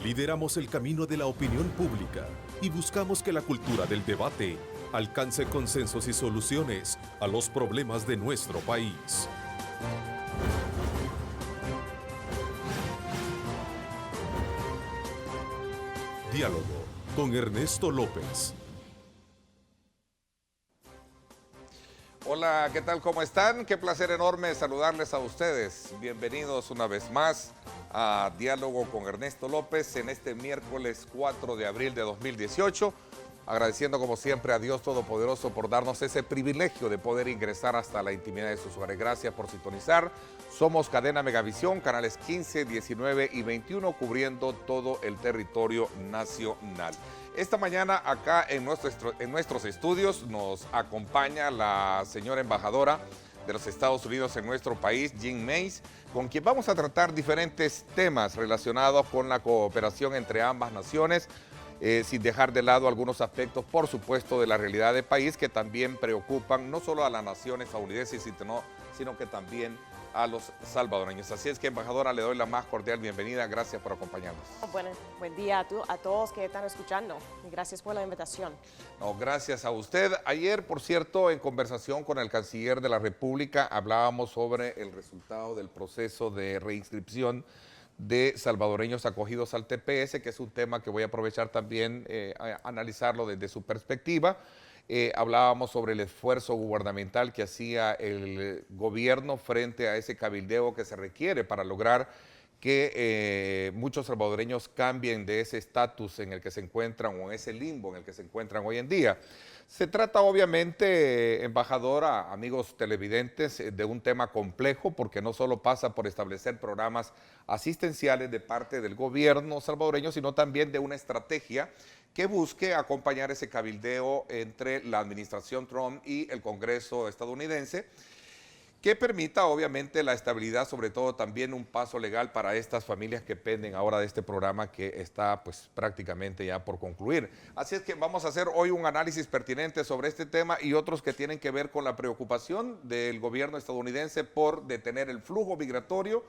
Lideramos el camino de la opinión pública y buscamos que la cultura del debate alcance consensos y soluciones a los problemas de nuestro país. Diálogo con Ernesto López. Hola, ¿qué tal? ¿Cómo están? Qué placer enorme saludarles a ustedes. Bienvenidos una vez más a Diálogo con Ernesto López en este miércoles 4 de abril de 2018. Agradeciendo como siempre a Dios Todopoderoso por darnos ese privilegio de poder ingresar hasta la intimidad de sus hogares. Gracias por sintonizar. Somos Cadena Megavisión, canales 15, 19 y 21, cubriendo todo el territorio nacional. Esta mañana acá en nuestros estudios nos acompaña la señora embajadora de los Estados Unidos en nuestro país, Jean Mace, con quien vamos a tratar diferentes temas relacionados con la cooperación entre ambas naciones, sin dejar de lado algunos aspectos, por supuesto, de la realidad del país que también preocupan no solo a las naciones estadounidenses, sino que también a los salvadoreños. Así es que, embajadora, le doy la más cordial bienvenida. Gracias por acompañarnos. Bueno, buen día a todos que están escuchando y gracias por la invitación. No, gracias a usted. Ayer, por cierto, en conversación con el canciller de la República, hablábamos sobre el resultado del proceso de reinscripción de salvadoreños acogidos al TPS, que es un tema que voy a aprovechar también a analizarlo desde su perspectiva. Hablábamos sobre el esfuerzo gubernamental que hacía el gobierno frente a ese cabildeo que se requiere para lograr que muchos salvadoreños cambien de ese estatus en el que se encuentran o en ese limbo en el que se encuentran hoy en día. Se trata obviamente, embajadora, amigos televidentes, de un tema complejo porque no solo pasa por establecer programas asistenciales de parte del gobierno salvadoreño, sino también de una estrategia que busque acompañar ese cabildeo entre la administración Trump y el Congreso estadounidense, que permita obviamente la estabilidad, sobre todo también un paso legal para estas familias que penden ahora de este programa que está pues prácticamente ya por concluir. Así es que vamos a hacer hoy un análisis pertinente sobre este tema y otros que tienen que ver con la preocupación del gobierno estadounidense por detener el flujo migratorio,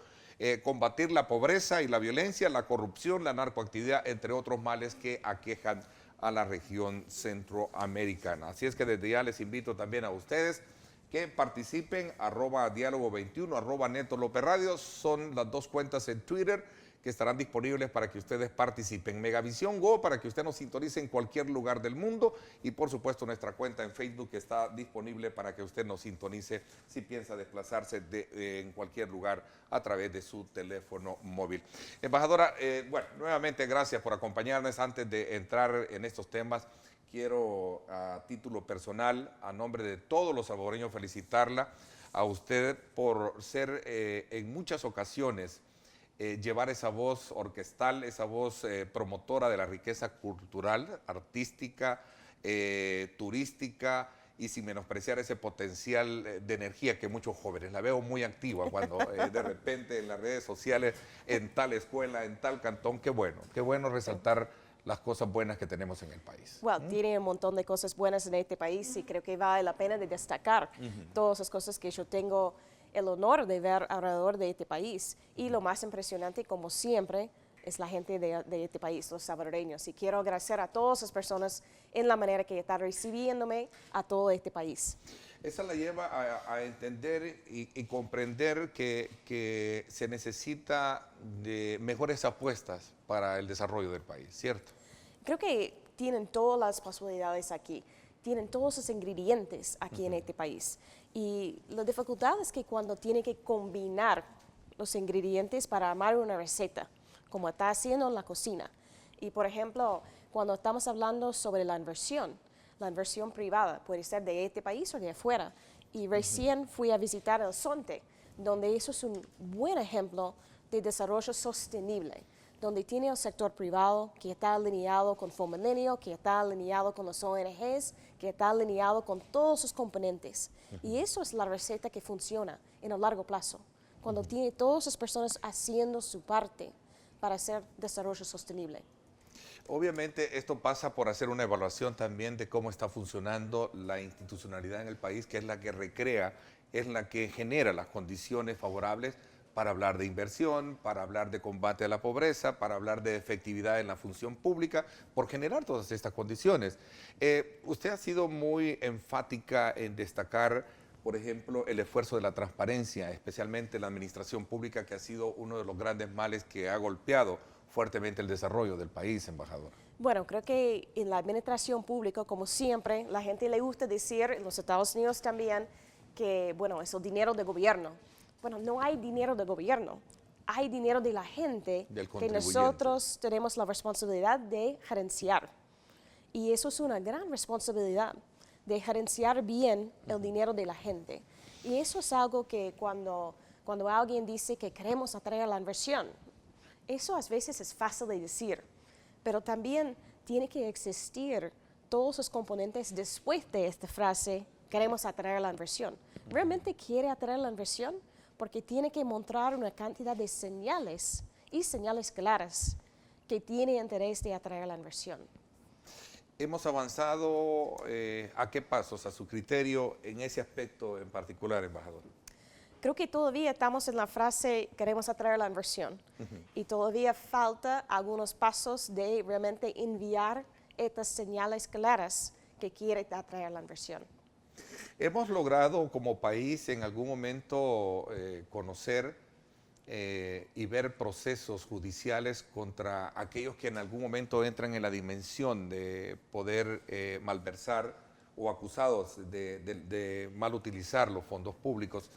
combatir la pobreza y la violencia, la corrupción, la narcoactividad, entre otros males que aquejan a la región centroamericana. Así es que desde ya les invito también a ustedes que participen, @diálogo21, @Neto López Radio, son las dos cuentas en Twitter que estarán disponibles para que ustedes participen. Megavisión Go para que usted nos sintonice en cualquier lugar del mundo y por supuesto nuestra cuenta en Facebook que está disponible para que usted nos sintonice si piensa desplazarse en cualquier lugar a través de su teléfono móvil. Embajadora, bueno, nuevamente gracias por acompañarnos. Antes de entrar en estos temas, quiero a título personal, a nombre de todos los salvadoreños, felicitarla a usted por ser en muchas ocasiones llevar esa voz orquestal, esa voz promotora de la riqueza cultural, artística, turística y sin menospreciar ese potencial de energía que muchos jóvenes. La veo muy activa cuando de repente en las redes sociales, en tal escuela, en tal cantón. Qué bueno resaltar las cosas buenas que tenemos en el país. Bueno, tiene un montón de cosas buenas en este país y creo que vale la pena de destacar todas las cosas que yo tengo el honor de ver alrededor de este país. Y lo más impresionante, como siempre, es la gente de este país, los salvadoreños. Y quiero agradecer a todas las personas en la manera que están recibiéndome a todo este país. Esa la lleva a entender y comprender que se necesita de mejores apuestas para el desarrollo del país, ¿cierto? Creo que tienen todas las posibilidades aquí, tienen todos los ingredientes aquí en este país. Y la dificultad es que cuando tiene que combinar los ingredientes para armar una receta, como está haciendo en la cocina. Y por ejemplo, cuando estamos hablando sobre la inversión privada puede ser de este país o de afuera. Y recién fui a visitar El Zonte, donde eso es un buen ejemplo de desarrollo sostenible, donde tiene el sector privado que está alineado con FOMILENIO, que está alineado con las ONGs, que está alineado con todos sus componentes. Y eso es la receta que funciona en el largo plazo, cuando tiene todas las personas haciendo su parte para hacer desarrollo sostenible. Obviamente esto pasa por hacer una evaluación también de cómo está funcionando la institucionalidad en el país, que es la que recrea, es la que genera las condiciones favorables para hablar de inversión, para hablar de combate a la pobreza, para hablar de efectividad en la función pública, por generar todas estas condiciones. Usted ha sido muy enfática en destacar, por ejemplo, el esfuerzo de la transparencia, especialmente en la administración pública, que ha sido uno de los grandes males que ha golpeado fuertemente el desarrollo del país, embajador. Bueno, creo que en la administración pública, como siempre, la gente le gusta decir, en los Estados Unidos también, que, bueno, es el dinero de gobierno. Bueno, no hay dinero de gobierno, hay dinero de la gente que nosotros tenemos la responsabilidad de gerenciar. Y eso es una gran responsabilidad, de gerenciar bien el dinero de la gente. Y eso es algo que cuando alguien dice que queremos atraer la inversión, eso a veces es fácil de decir, pero también tiene que existir todos los componentes después de esta frase, queremos atraer la inversión. ¿Realmente quiere atraer la inversión? Porque tiene que mostrar una cantidad de señales y señales claras que tiene interés de atraer la inversión. ¿Hemos avanzado a qué pasos, a su criterio, en ese aspecto en particular, embajador? Creo que todavía estamos en la frase queremos atraer la inversión y todavía falta algunos pasos de realmente enviar estas señales claras que quiere atraer la inversión. ¿Hemos logrado como país en algún momento conocer y ver procesos judiciales contra aquellos que en algún momento entran en la dimensión de poder malversar o acusados de mal utilizar los fondos públicos?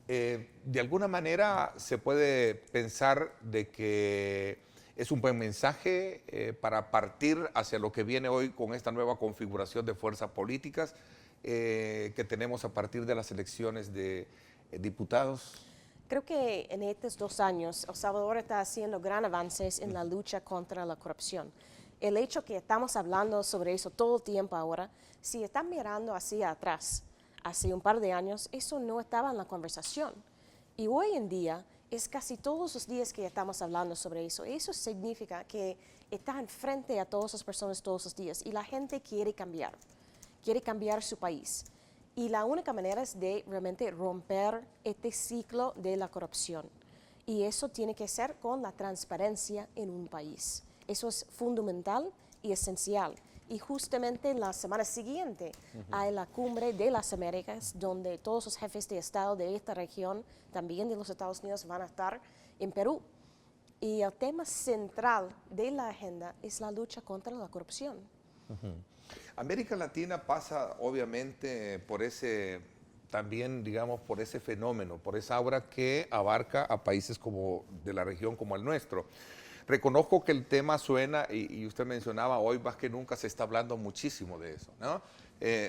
De alguna manera se puede pensar de que es un buen mensaje para partir hacia lo que viene hoy con esta nueva configuración de fuerzas políticas que tenemos a partir de las elecciones de diputados. Creo que en estos 2 años El Salvador está haciendo gran avances en la lucha contra la corrupción. El hecho que estamos hablando sobre eso todo el tiempo ahora, si están mirando hacia atrás, hace un par de años, eso no estaba en la conversación. Y hoy en día es casi todos los días que estamos hablando sobre eso. Eso significa que está enfrente a todas las personas todos los días y la gente quiere cambiar su país. Y la única manera es de realmente romper este ciclo de la corrupción. Y eso tiene que ser con la transparencia en un país. Eso es fundamental y esencial. Y justamente la semana siguiente hay la Cumbre de las Américas, donde todos los jefes de Estado de esta región, también de los Estados Unidos, van a estar en Perú. Y el tema central de la agenda es la lucha contra la corrupción. América Latina pasa obviamente por ese, también digamos, por ese fenómeno, por esa aura que abarca a países como de la región como el nuestro. Reconozco que el tema suena, y usted mencionaba, hoy más que nunca se está hablando muchísimo de eso, ¿no?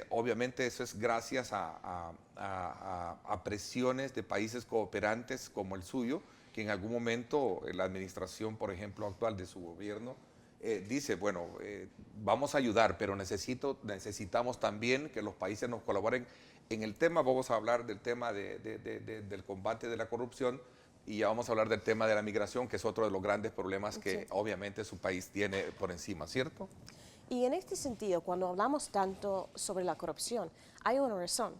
Obviamente eso es gracias a presiones de países cooperantes como el suyo, que en algún momento la administración, por ejemplo, actual de su gobierno, dice, bueno, vamos a ayudar, pero necesitamos también que los países nos colaboren en el tema. Vamos a hablar del tema del combate de la corrupción y ya vamos a hablar del tema de la migración, que es otro de los grandes problemas que obviamente su país tiene por encima, ¿cierto? Y en este sentido, cuando hablamos tanto sobre la corrupción, hay una razón.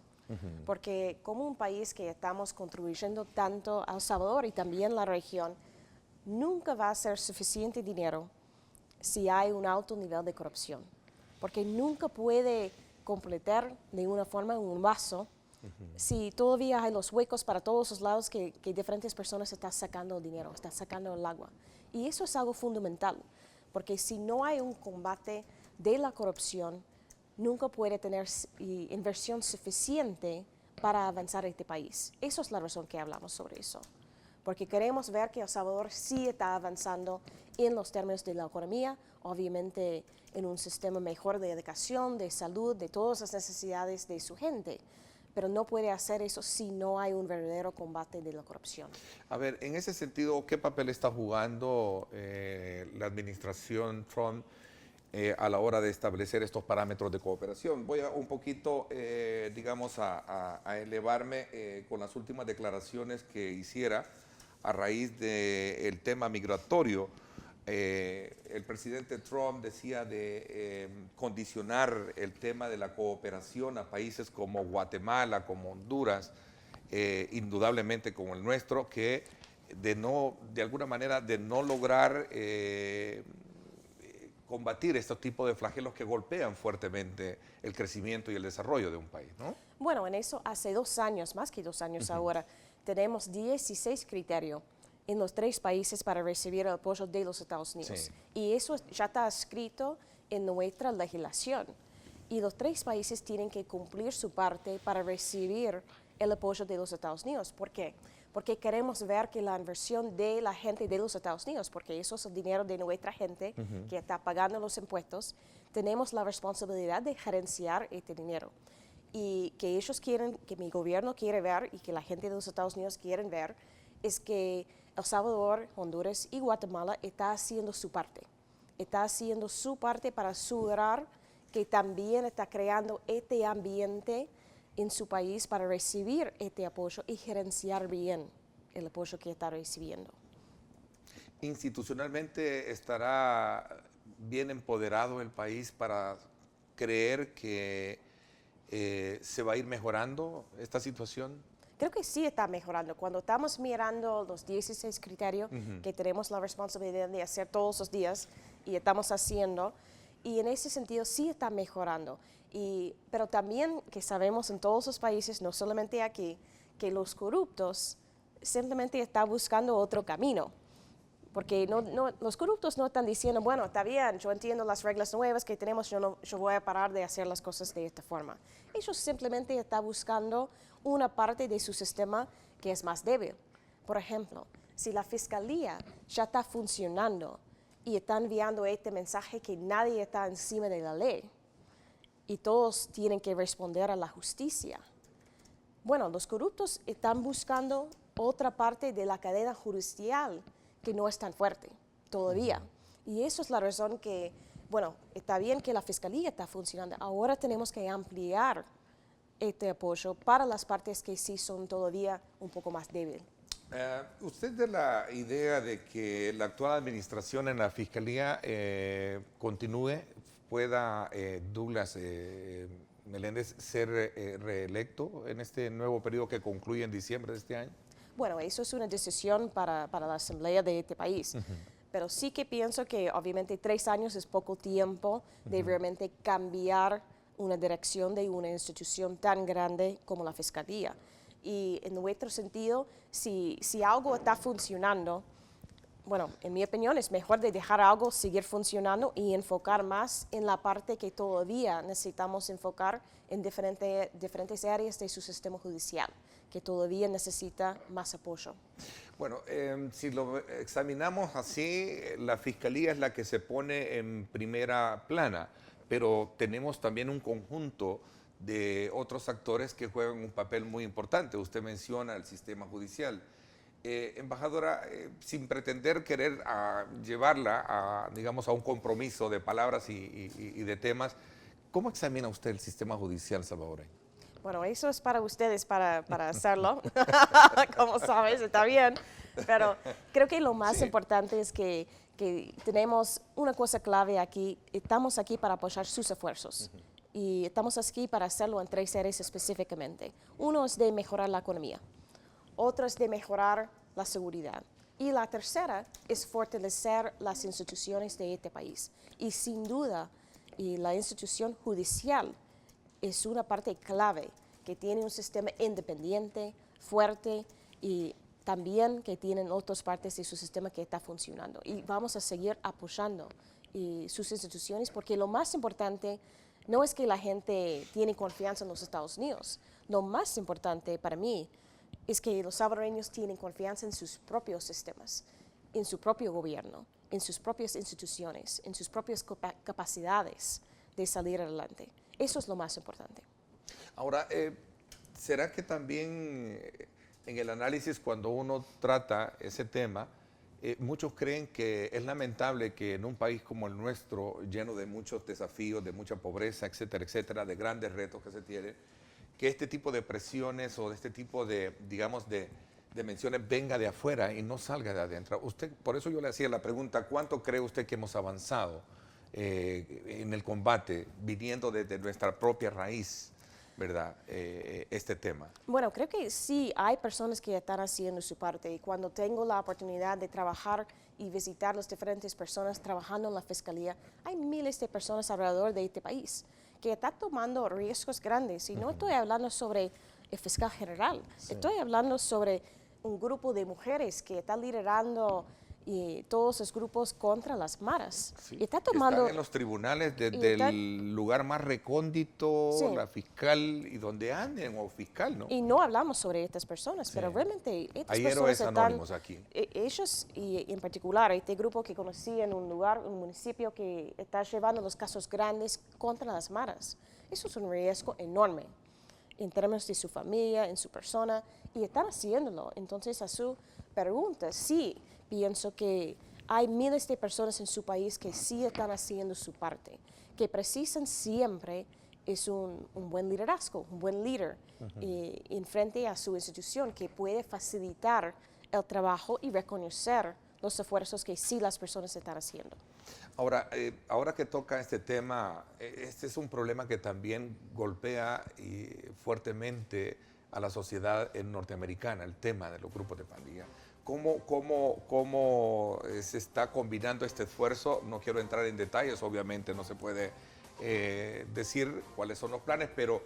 Porque como un país que estamos contribuyendo tanto a El Salvador y también la región, nunca va a ser suficiente dinero si hay un alto nivel de corrupción. Porque nunca puede completar de una forma un vaso si todavía hay los huecos para todos los lados que diferentes personas están sacando el dinero, están sacando el agua. Y eso es algo fundamental, porque si no hay un combate de la corrupción, nunca puede tener inversión suficiente para avanzar este país. Esa es la razón que hablamos sobre eso. Porque queremos ver que El Salvador sí está avanzando en los términos de la economía, obviamente en un sistema mejor de educación, de salud, de todas las necesidades de su gente. Pero no puede hacer eso si no hay un verdadero combate de la corrupción. A ver, en ese sentido, ¿qué papel está jugando la administración Trump a la hora de establecer estos parámetros de cooperación? Voy a un poquito, digamos, a elevarme con las últimas declaraciones que hiciera a raíz del tema migratorio. El presidente Trump decía de condicionar el tema de la cooperación a países como Guatemala, como Honduras, indudablemente como el nuestro, que de alguna manera, de no lograr combatir estos tipos de flagelos que golpean fuertemente el crecimiento y el desarrollo de un país, ¿no? Bueno, en eso hace 2 años, más que 2 años ahora, tenemos 16 criterios en los 3 países para recibir el apoyo de los Estados Unidos. Sí. Y eso ya está escrito en nuestra legislación. Y los 3 países tienen que cumplir su parte para recibir el apoyo de los Estados Unidos. ¿Por qué? Porque queremos ver que la inversión de la gente de los Estados Unidos, porque eso es el dinero de nuestra gente que está pagando los impuestos, tenemos la responsabilidad de gerenciar este dinero. Y que ellos quieren, que mi gobierno quiere ver y que la gente de los Estados Unidos quieren ver, es que El Salvador, Honduras y Guatemala está haciendo su parte. Está haciendo su parte para asegurar que también está creando este ambiente en su país para recibir este apoyo y gerenciar bien el apoyo que está recibiendo. Institucionalmente estará bien empoderado el país para creer que se va a ir mejorando esta situación. Creo que sí está mejorando. Cuando estamos mirando los 16 criterios que tenemos la responsabilidad de hacer todos los días y estamos haciendo, y en ese sentido sí está mejorando. Pero también que sabemos en todos los países, no solamente aquí, que los corruptos simplemente están buscando otro camino. Porque los corruptos no están diciendo, bueno, está bien, yo entiendo las reglas nuevas que tenemos, yo voy a parar de hacer las cosas de esta forma. Ellos simplemente están buscando una parte de su sistema que es más débil. Por ejemplo, si la fiscalía ya está funcionando y está enviando este mensaje que nadie está encima de la ley y todos tienen que responder a la justicia, bueno, los corruptos están buscando otra parte de la cadena judicial que no es tan fuerte todavía. Y eso es la razón que, bueno, está bien que la fiscalía está funcionando. Ahora tenemos que ampliar este apoyo para las partes que sí son todavía un poco más débiles. ¿Usted de la idea de que la actual administración en la fiscalía continúe, pueda Douglas Meléndez ser reelecto en este nuevo periodo que concluye en diciembre de este año? Bueno, eso es una decisión para la Asamblea de este país. Pero sí que pienso que obviamente 3 años es poco tiempo de realmente cambiar una dirección de una institución tan grande como la Fiscalía. Y en nuestro sentido, si algo está funcionando, bueno, en mi opinión es mejor de dejar algo seguir funcionando y enfocar más en la parte que todavía necesitamos enfocar en diferentes áreas de su sistema judicial, que todavía necesita más apoyo. Bueno, si lo examinamos así, la Fiscalía es la que se pone en primera plana, pero tenemos también un conjunto de otros actores que juegan un papel muy importante. Usted menciona el sistema judicial. Embajadora, sin pretender querer llevarla digamos, a un compromiso de palabras y de temas, ¿cómo examina usted el sistema judicial salvadoreño? Bueno, eso es para ustedes para hacerlo. Como sabes, está bien. Pero creo que lo más importante es que tenemos una cosa clave aquí. Estamos aquí para apoyar sus esfuerzos. Y estamos aquí para hacerlo en 3 áreas específicamente. Uno es de mejorar la economía. Otro es de mejorar la seguridad. Y la tercera es fortalecer las instituciones de este país. Y sin duda, la institución judicial es una parte clave, que tiene un sistema independiente, fuerte y también que tienen otras partes de su sistema que está funcionando. Y vamos a seguir apoyando sus instituciones porque lo más importante no es que la gente tiene confianza en los Estados Unidos. Lo más importante para mí es que los salvadoreños tienen confianza en sus propios sistemas, en su propio gobierno, en sus propias instituciones, en sus propias capacidades de salir adelante. Eso es lo más importante. Ahora, ¿será que también en el análisis cuando uno trata ese tema, muchos creen que es lamentable que en un país como el nuestro, lleno de muchos desafíos, de mucha pobreza, etcétera, etcétera, de grandes retos que se tienen, que este tipo de presiones o de este tipo de, digamos, de menciones venga de afuera y no salga de adentro? Usted, por eso yo le hacía la pregunta, ¿cuánto cree usted que hemos avanzado en el combate viniendo desde nuestra propia raíz? ¿verdad? Este tema. Bueno, creo que sí hay personas que están haciendo su parte y cuando tengo la oportunidad de trabajar y visitar las diferentes personas trabajando en la fiscalía, hay miles de personas alrededor de este país que están tomando riesgos grandes y no estoy hablando sobre el fiscal general, estoy hablando sobre un grupo de mujeres que está liderando y todos los grupos contra las maras. Sí. Y está tomando... Están en los tribunales del lugar más recóndito, Sí. la fiscal y donde anden, o fiscal, ¿no? Y no hablamos sobre estas personas, pero realmente estas Hay personas héroes están... anónimos aquí. Ellos, y en particular, este grupo que conocí en un lugar, un municipio que está llevando los casos grandes contra las maras. Eso es un riesgo enorme en términos de su familia, en su persona, y están haciéndolo. Entonces, a su pregunta, sí, pienso que hay miles de personas en su país que sí están haciendo su parte, que precisan siempre es un buen liderazgo, un buen líder en frente a su institución que puede facilitar el trabajo y reconocer los esfuerzos que sí las personas están haciendo. Ahora, ahora que toca este tema, este es un problema que también golpea fuertemente a la sociedad norteamericana, el tema de los grupos de pandilla. ¿Cómo se está combinando este esfuerzo? No quiero entrar en detalles, obviamente no se puede decir cuáles son los planes, pero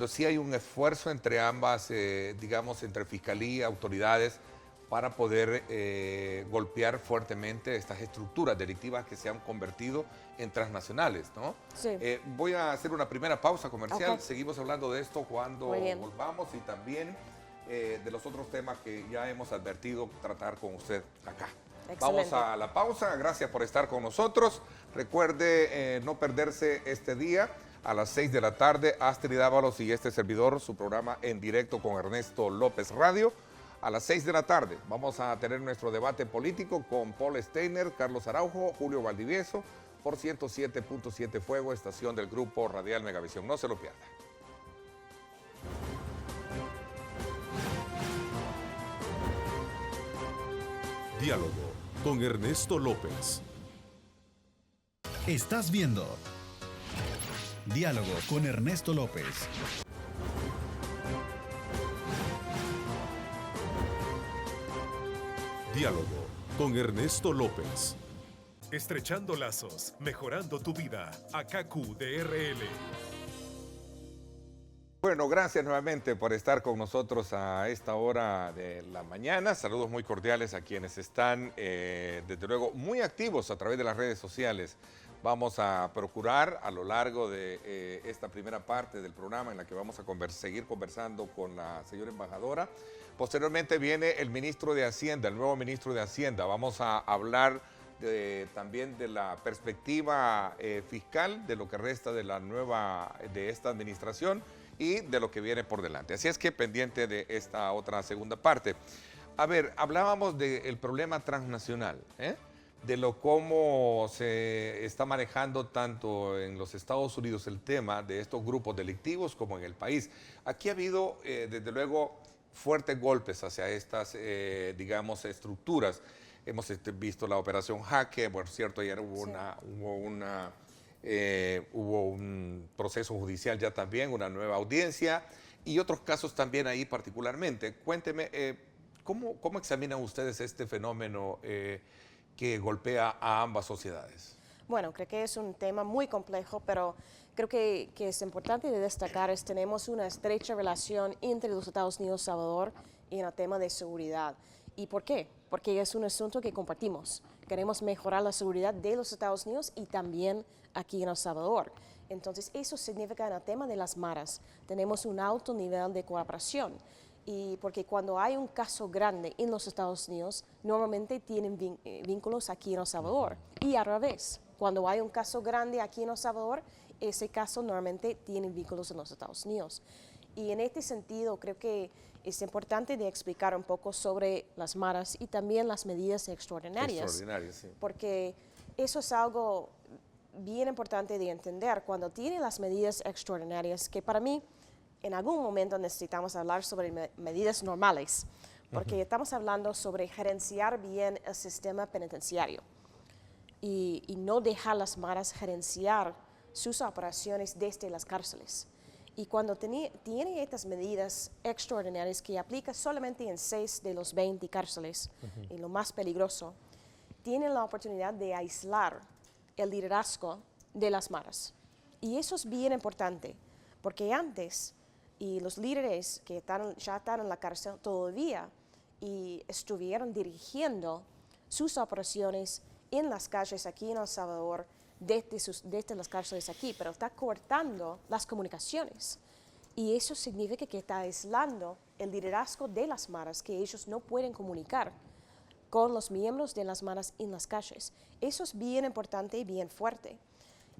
sí hay un esfuerzo entre ambas, digamos, entre fiscalía, autoridades, para poder golpear fuertemente estas estructuras delictivas que se han convertido en transnacionales, ¿no? Sí. Voy a hacer una primera pausa comercial, Okay. Seguimos hablando de esto cuando Muy bien. volvamos y también de los otros temas que ya hemos advertido tratar con usted acá. Excelente. Vamos a la pausa, gracias por estar con nosotros. Recuerde no perderse este día a las 6 de la tarde, Astrid Ábalos y este servidor, su programa En Directo con Ernesto López Radio. A las 6 de la tarde vamos a tener nuestro debate político con Paul Steiner, Carlos Araujo, Julio Valdivieso, por 107.7 Fuego, estación del Grupo Radial Megavisión. No se lo pierda. Diálogo con Ernesto López. Estás viendo Diálogo con Ernesto López. Diálogo con Ernesto López. Estrechando lazos, mejorando tu vida. AKQ DRL. Bueno, gracias nuevamente por estar con nosotros a esta hora de la mañana. Saludos muy cordiales a quienes están, desde luego, muy activos a través de las redes sociales. Vamos a procurar a lo largo de esta primera parte del programa en la que vamos a seguir conversando con la señora embajadora. Posteriormente viene el ministro de Hacienda, el nuevo ministro de Hacienda. Vamos a hablar también de la perspectiva fiscal, de lo que resta de esta administración y de lo que viene por delante. Así es que pendiente de esta otra segunda parte. A ver, hablábamos del problema transnacional, de cómo se está manejando tanto en los Estados Unidos el tema de estos grupos delictivos como en el país. Aquí ha habido, desde luego, fuertes golpes hacia estas, digamos, estructuras. Hemos visto la operación Jaque, por cierto, ayer hubo hubo un proceso judicial ya también, una nueva audiencia y otros casos también ahí particularmente. Cuénteme, ¿cómo examinan ustedes este fenómeno que golpea a ambas sociedades? Bueno, creo que es un tema muy complejo, pero creo que es importante de destacar es tenemos una estrecha relación entre los Estados Unidos y El Salvador en el tema de seguridad. ¿Y por qué? Porque es un asunto que compartimos. Queremos mejorar la seguridad de los Estados Unidos y también aquí en El Salvador. Entonces, eso significa en el tema de las maras. Tenemos un alto nivel de cooperación. Y porque cuando hay un caso grande en los Estados Unidos, normalmente tienen vínculos aquí en El Salvador. Y al revés, cuando hay un caso grande aquí en El Salvador, ese caso normalmente tiene vínculos en los Estados Unidos. Y en este sentido, creo que es importante de explicar un poco sobre las maras y también las medidas extraordinarias. Extraordinarias, sí. Porque eso es algo bien importante de entender cuando tiene las medidas extraordinarias, que para mí en algún momento necesitamos hablar sobre medidas normales, porque estamos hablando sobre gerenciar bien el sistema penitenciario y no dejar las maras gerenciar sus operaciones desde las cárceles. Y cuando tiene estas medidas extraordinarias que aplica solamente en 6 de los 20 cárceles, y lo más peligroso, tienen la oportunidad de aislar el liderazgo de las maras. Y eso es bien importante, porque antes, y los líderes que ya están en la cárcel todavía, y estuvieron dirigiendo sus operaciones en las calles aquí en El Salvador, desde las cárceles aquí, pero está cortando las comunicaciones. Y eso significa que está aislando el liderazgo de las maras, que ellos no pueden comunicar con los miembros de las maras en las calles. Eso es bien importante y bien fuerte.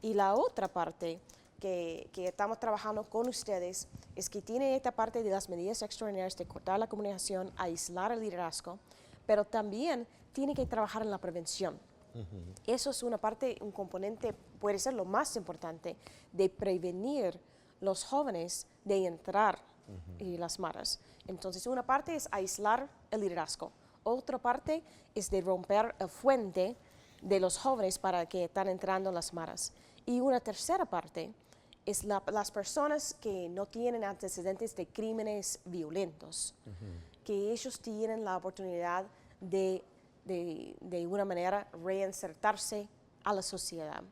Y la otra parte que estamos trabajando con ustedes es que tiene esta parte de las medidas extraordinarias de cortar la comunicación, aislar el liderazgo, pero también tiene que trabajar en la prevención. Eso es una parte, un componente, puede ser lo más importante, de prevenir los jóvenes de entrar en las maras. Entonces, una parte es aislar el liderazgo. Otra parte es de romper la fuente de los jóvenes para que están entrando en las maras. Y una tercera parte es las personas que no tienen antecedentes de crímenes violentos, que ellos tienen la oportunidad de una manera reinsertarse a la sociedad.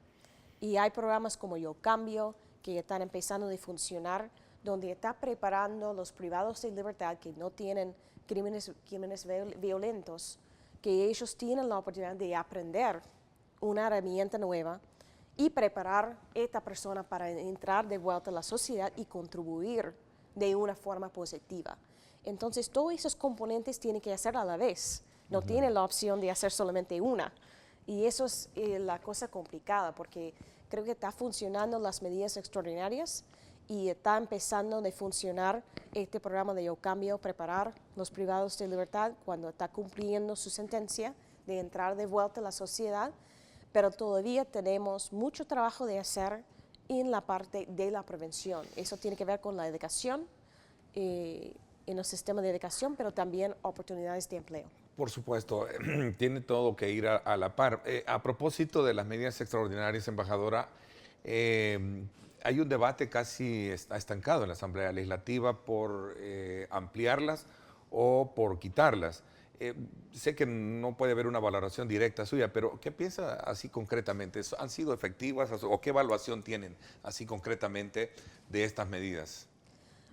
Y hay programas como Yo Cambio que están empezando a funcionar, donde está preparando los privados de libertad que no tienen crímenes violentos, que ellos tienen la oportunidad de aprender una herramienta nueva y preparar a esta persona para entrar de vuelta a la sociedad y contribuir de una forma positiva. Entonces, todos esos componentes tienen que hacer a la vez. No tienen la opción de hacer solamente una. Y eso es la cosa complicada, porque creo que está funcionando las medidas extraordinarias y está empezando a funcionar este programa de Yo Cambio, preparar los privados de libertad cuando está cumpliendo su sentencia de entrar de vuelta a la sociedad, pero todavía tenemos mucho trabajo de hacer en la parte de la prevención. Eso tiene que ver con la educación, en el sistema de educación, pero también oportunidades de empleo. Por supuesto, tiene todo que ir a la par. A propósito de las medidas extraordinarias, embajadora, hay un debate casi estancado en la Asamblea Legislativa por ampliarlas o por quitarlas. Sé que no puede haber una valoración directa suya, pero ¿qué piensa así concretamente? ¿Han sido efectivas o qué evaluación tienen así concretamente de estas medidas?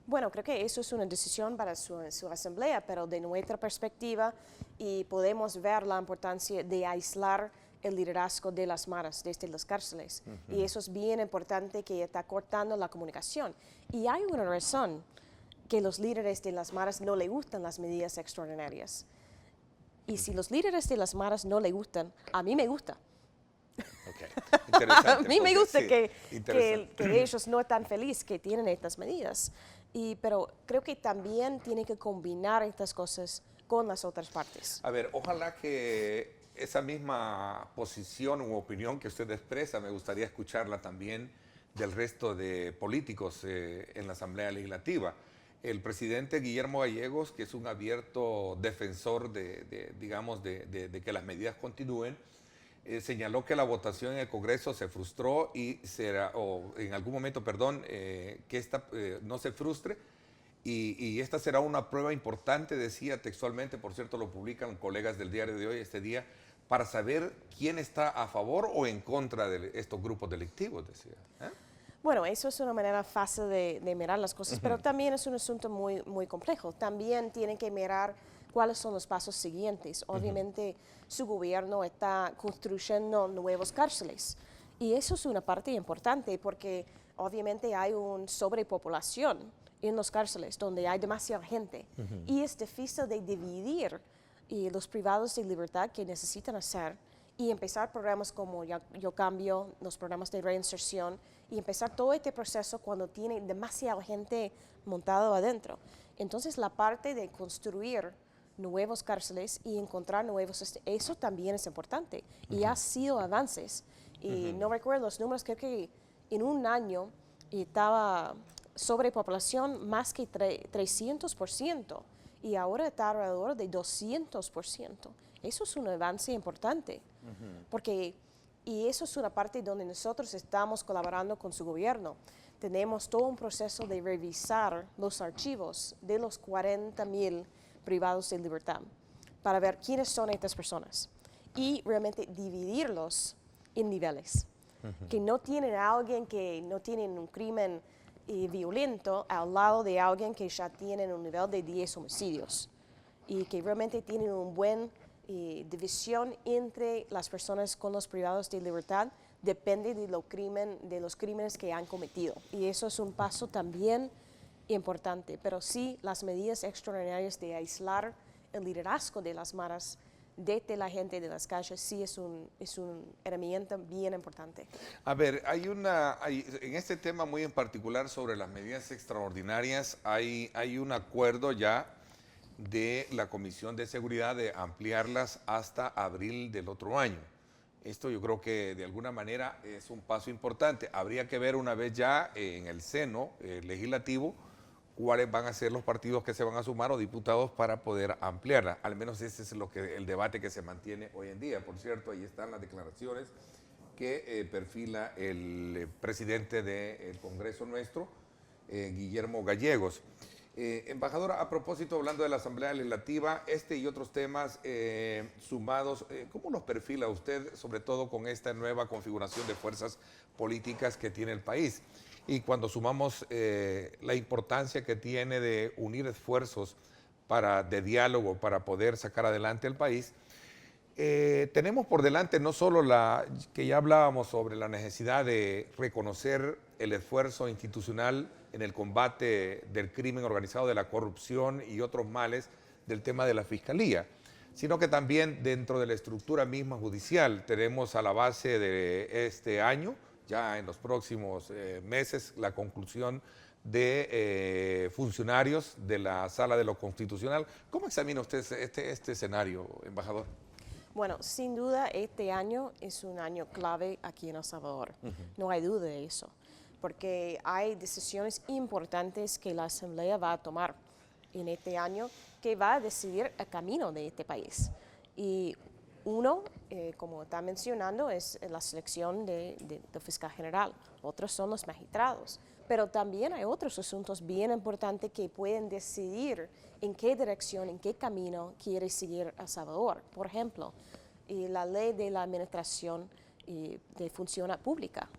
Bueno, creo que eso es una decisión para su asamblea, pero de nuestra perspectiva y podemos ver la importancia de aislar el liderazgo de las maras desde las cárceles. Y eso es bien importante, que está cortando la comunicación. Y hay una razón que los líderes de las maras no les gustan las medidas extraordinarias. Y si los líderes de las maras no les gustan, a mí me gusta. Okay. Interesante. A mí me gusta sí, que ellos no están felices que tienen estas medidas. Pero creo que también tiene que combinar estas cosas con las otras partes. A ver, ojalá que esa misma posición u opinión que usted expresa, me gustaría escucharla también del resto de políticos en la Asamblea Legislativa. El presidente Guillermo Gallegos, que es un abierto defensor de que las medidas continúen, señaló que la votación en el Congreso se frustró y en algún momento, que esta no se frustre y esta será una prueba importante, decía textualmente, por cierto lo publican colegas del diario de hoy este día, para saber quién está a favor o en contra de estos grupos delictivos, decía. Bueno, eso es una manera fácil de mirar las cosas, pero también es un asunto muy, muy complejo. También tienen que mirar cuáles son los pasos siguientes. Obviamente, su gobierno está construyendo nuevos cárceles. Y eso es una parte importante porque obviamente hay una sobrepopulación en los cárceles donde hay demasiada gente. Y es difícil de dividir los privados de libertad que necesitan hacer y empezar programas como Yo Cambio, los programas de reinserción, y empezar todo este proceso cuando tiene demasiada gente montada adentro. Entonces, la parte de construir nuevos cárceles y encontrar nuevos, eso también es importante. Y ha sido avances. Y no recuerdo los números, creo que en un año estaba sobrepopulación más que 300%. Y ahora está alrededor de 200%. Eso es un avance importante. Y eso es una parte donde nosotros estamos colaborando con su gobierno. tenemos todo un proceso de revisar los archivos de los 40,000 privados de libertad para ver quiénes son estas personas y realmente dividirlos en niveles. Que no tienen a alguien que no tienen un crimen violento al lado de alguien que ya tienen un nivel de 10 homicidios y que realmente tienen una buena división entre las personas con los privados de libertad. Depende de los crímenes que han cometido. Y eso es un paso también importante. Pero sí, las medidas extraordinarias de aislar el liderazgo de las maras desde la gente de las calles sí es una herramienta bien importante. A ver, en este tema muy en particular sobre las medidas extraordinarias, hay un acuerdo ya de la Comisión de Seguridad de ampliarlas hasta abril del otro año. Esto yo creo que de alguna manera es un paso importante. Habría que ver una vez ya en el seno legislativo cuáles van a ser los partidos que se van a sumar o diputados para poder ampliarla. Al menos ese es el debate que se mantiene hoy en día. Por cierto, ahí están las declaraciones que perfila el presidente del Congreso nuestro, Guillermo Gallegos. Embajadora, a propósito, hablando de la Asamblea Legislativa, y otros temas sumados, ¿cómo los perfila usted, sobre todo con esta nueva configuración de fuerzas políticas que tiene el país? Y cuando sumamos la importancia que tiene de unir esfuerzos de diálogo para poder sacar adelante el país, tenemos por delante no solo que ya hablábamos sobre la necesidad de reconocer el esfuerzo institucional en el combate del crimen organizado, de la corrupción y otros males del tema de la Fiscalía, sino que también dentro de la estructura misma judicial tenemos a la base de este año, ya en los próximos meses, la conclusión de funcionarios de la Sala de lo Constitucional. ¿Cómo examina usted este escenario, embajador? Bueno, sin duda este año es un año clave aquí en El Salvador. No hay duda de eso, porque hay decisiones importantes que la Asamblea va a tomar en este año que va a decidir el camino de este país. Y uno, como está mencionando, es la selección del fiscal general. Otros son los magistrados. Pero también hay otros asuntos bien importantes que pueden decidir en qué dirección, en qué camino quiere seguir El Salvador. Por ejemplo, la ley de la administración de función pública.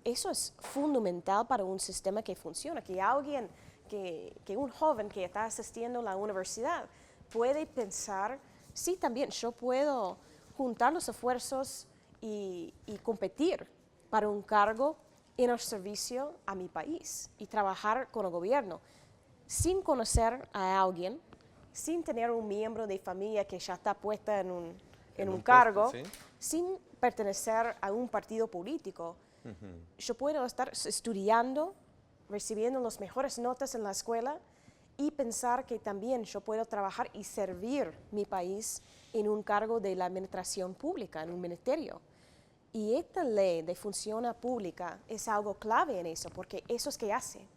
Eso es fundamental para un sistema que funciona, que alguien, que un joven que está asistiendo a la universidad puede pensar, sí, también yo puedo juntar los esfuerzos y competir para un cargo en el servicio a mi país y trabajar con el gobierno sin conocer a alguien, sin tener un miembro de familia que ya está puesta en un cargo, puesto, ¿sí? Sin pertenecer a un partido político. Yo puedo estar estudiando, recibiendo las mejores notas en la escuela y pensar que también yo puedo trabajar y servir mi país en un cargo de la administración pública, en un ministerio. Y esta ley de función pública es algo clave en eso, porque eso es que hace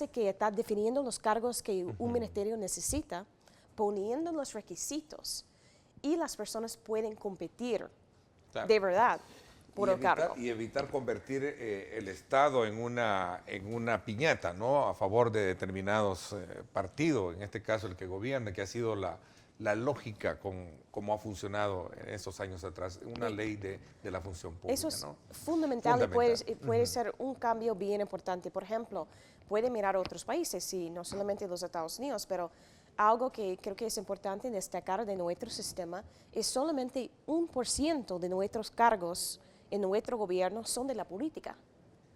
que está definiendo los cargos que un ministerio necesita, poniendo los requisitos, y las personas pueden competir de verdad por el cargo. Y evitar convertir el Estado en una piñata, ¿no? A favor de determinados partidos, en este caso el que gobierna, que ha sido la lógica como ha funcionado en esos años atrás, una ley de la función pública. Eso es ¿no? fundamental. Y puede ser un cambio bien importante. Por ejemplo, puede mirar otros países, y no solamente los Estados Unidos, pero algo que creo que es importante destacar de nuestro sistema es solamente 1% de nuestros cargos en nuestro gobierno son de la política.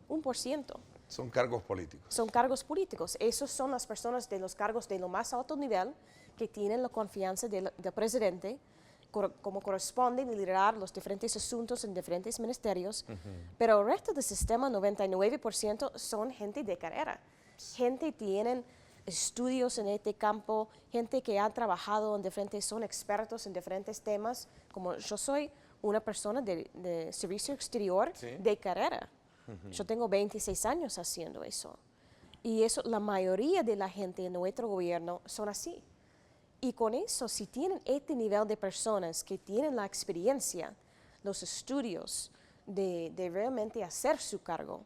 1%. Son cargos políticos. Son cargos políticos. Esos son las personas de los cargos de lo más alto nivel que tienen la confianza del presidente, como corresponde liderar los diferentes asuntos en diferentes ministerios. Pero el resto del sistema, 99%, son gente de carrera. Gente tienen estudios en este campo, gente que ha trabajado en diferentes, son expertos en diferentes temas, como yo soy una persona de servicio exterior, ¿sí?, de carrera. Yo tengo 26 años haciendo eso. Y eso, la mayoría de la gente en nuestro gobierno son así. Y con eso, si tienen este nivel de personas que tienen la experiencia, los estudios de realmente hacer su cargo,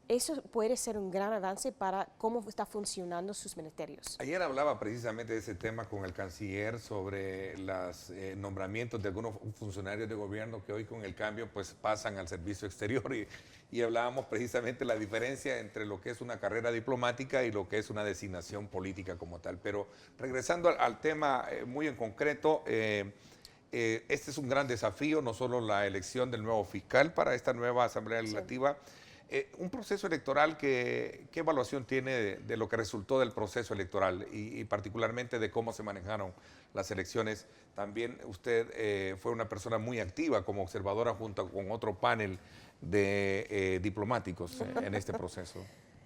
eso puede ser un gran avance para cómo está funcionando sus ministerios. Ayer hablaba precisamente de ese tema con el canciller sobre los nombramientos de algunos funcionarios de gobierno que hoy con el cambio pues pasan al servicio exterior y hablábamos precisamente de la diferencia entre lo que es una carrera diplomática y lo que es una designación política como tal. Pero regresando al tema muy en concreto, este es un gran desafío, no solo la elección del nuevo fiscal para esta nueva Asamblea Legislativa. Un proceso electoral, ¿qué evaluación tiene de lo que resultó del proceso electoral y particularmente de cómo se manejaron las elecciones? También usted fue una persona muy activa como observadora junto con otro panel de diplomáticos en este proceso.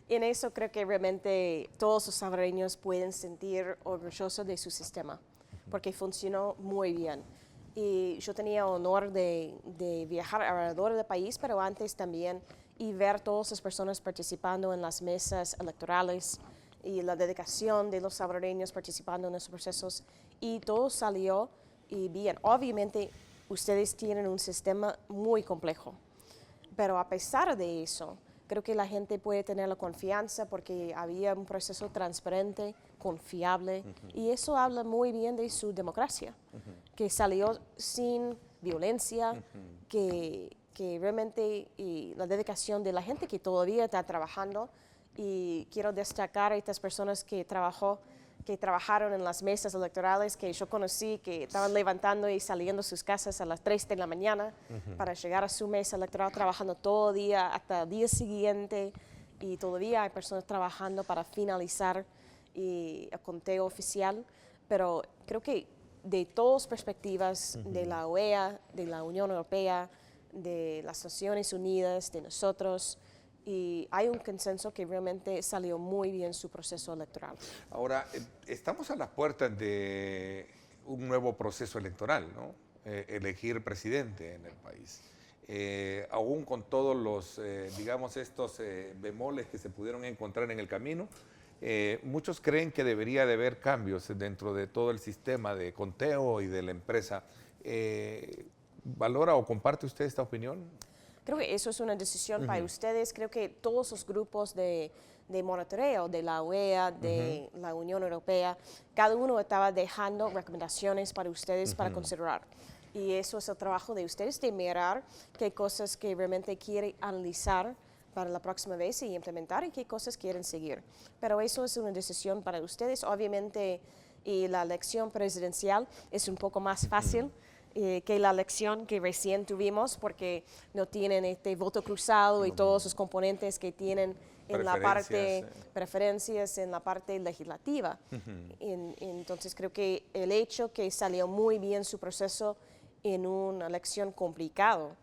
En eso creo que realmente todos los salvadoreños pueden sentir orgullosos de su sistema, porque funcionó muy bien. Y yo tenía honor de viajar alrededor del país, pero antes también, y ver todas las personas participando en las mesas electorales y la dedicación de los salvadoreños participando en esos procesos, y todo salió bien. Obviamente, ustedes tienen un sistema muy complejo, pero a pesar de eso, creo que la gente puede tener la confianza porque había un proceso transparente, confiable, y eso habla muy bien de su democracia, que salió sin violencia, que realmente y la dedicación de la gente que todavía está trabajando, y quiero destacar a estas personas que trabajaron en las mesas electorales que yo conocí, que estaban levantando y saliendo de sus casas a las 3 de la mañana para llegar a su mesa electoral, trabajando todo el día hasta el día siguiente, y todavía hay personas trabajando para finalizar el conteo oficial, pero creo que de todas perspectivas, de la OEA, de la Unión Europea, de las Naciones Unidas, de nosotros, y hay un consenso que realmente salió muy bien su proceso electoral. Ahora, estamos a las puertas de un nuevo proceso electoral, ¿no? Elegir presidente en el país. Aún con todos los, digamos, estos bemoles que se pudieron encontrar en el camino, muchos creen que debería de haber cambios dentro de todo el sistema de conteo y de la empresa. ¿Valora o comparte usted esta opinión? Creo que eso es una decisión para ustedes. Creo que todos los grupos de monitoreo de la OEA, de la Unión Europea, cada uno estaba dejando recomendaciones para ustedes para considerar. Y eso es el trabajo de ustedes, de mirar qué cosas que realmente quieren analizar para la próxima vez y implementar y qué cosas quieren seguir. Pero eso es una decisión para ustedes. Obviamente, y la elección presidencial es un poco más fácil que la elección que recién tuvimos, porque no tienen este voto cruzado y todos los componentes que tienen en la parte, preferencias en la parte legislativa. Entonces creo que el hecho que salió muy bien su proceso en una elección complicado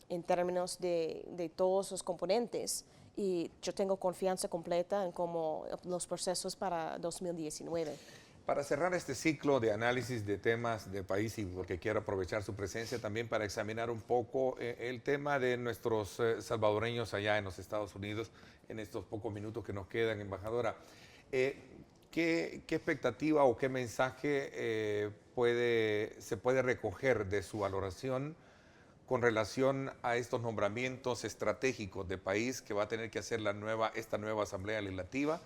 en términos de todos los componentes, y yo tengo confianza completa en cómo los procesos para 2019. Para cerrar este ciclo de análisis de temas de país, y porque quiero aprovechar su presencia también para examinar un poco el tema de nuestros salvadoreños allá en los Estados Unidos, en estos pocos minutos que nos quedan, embajadora, ¿qué expectativa o qué mensaje se puede recoger de su valoración con relación a estos nombramientos estratégicos de país que va a tener que hacer esta nueva Asamblea Legislativa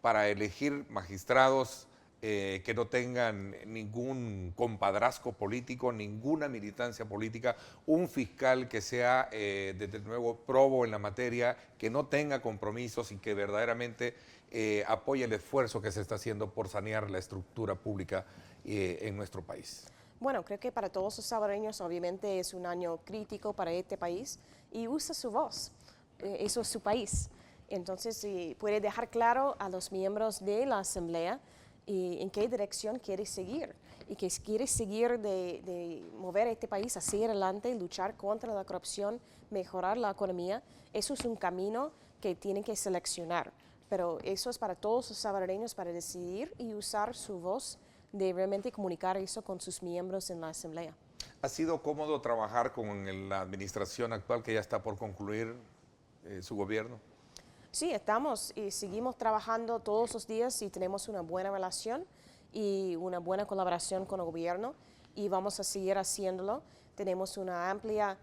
para elegir magistrados que no tengan ningún compadrazgo político, ninguna militancia política, un fiscal que sea desde nuevo probo en la materia, que no tenga compromisos y que verdaderamente apoye el esfuerzo que se está haciendo por sanear la estructura pública en nuestro país? Bueno, creo que para todos los salvadoreños obviamente es un año crítico para este país, y usa su voz, eso es su país. Entonces puede dejar claro a los miembros de la Asamblea y en qué dirección quiere seguir, y que quiere seguir de mover este país hacia adelante, luchar contra la corrupción, mejorar la economía. Eso es un camino que tienen que seleccionar, pero eso es para todos los salvadoreños para decidir y usar su voz de realmente comunicar eso con sus miembros en la Asamblea. ¿Ha sido cómodo trabajar con la administración actual que ya está por concluir su gobierno? Sí, estamos y seguimos trabajando todos los días y tenemos una buena relación y una buena colaboración con el gobierno, y vamos a seguir haciéndolo. Tenemos una amplia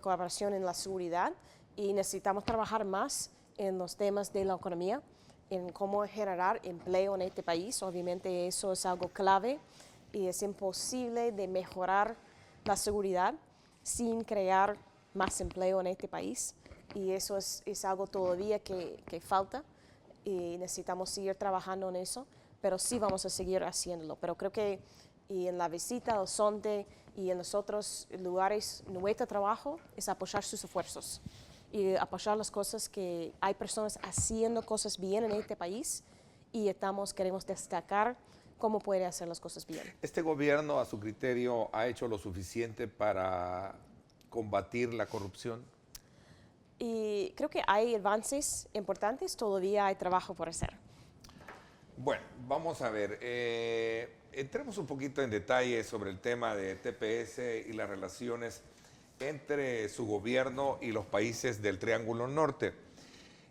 colaboración en la seguridad, y necesitamos trabajar más en los temas de la economía, en cómo generar empleo en este país. Obviamente eso es algo clave y es imposible de mejorar la seguridad sin crear más empleo en este país. Y eso es algo todavía que falta y necesitamos seguir trabajando en eso, pero sí vamos a seguir haciéndolo. Pero creo que y en la visita al Zonte y en los otros lugares, nuestro trabajo es apoyar sus esfuerzos y apoyar las cosas que hay personas haciendo cosas bien en este país y queremos destacar cómo puede hacer las cosas bien. ¿Este gobierno, a su criterio, ha hecho lo suficiente para combatir la corrupción? Y creo que hay avances importantes, todavía hay trabajo por hacer. Bueno, vamos a ver. Entremos un poquito en detalle sobre el tema de TPS y las relaciones entre su gobierno y los países del Triángulo Norte.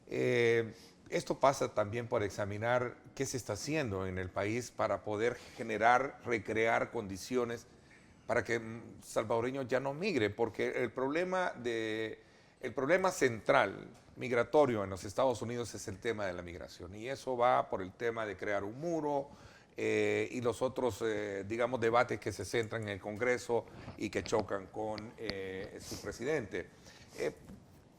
Esto pasa también por examinar qué se está haciendo en el país para poder recrear condiciones para que salvadoreños ya no migren, porque el problema central migratorio en los Estados Unidos es el tema de la migración, y eso va por el tema de crear un muro y los otros, digamos, debates que se centran en el Congreso y que chocan con su presidente.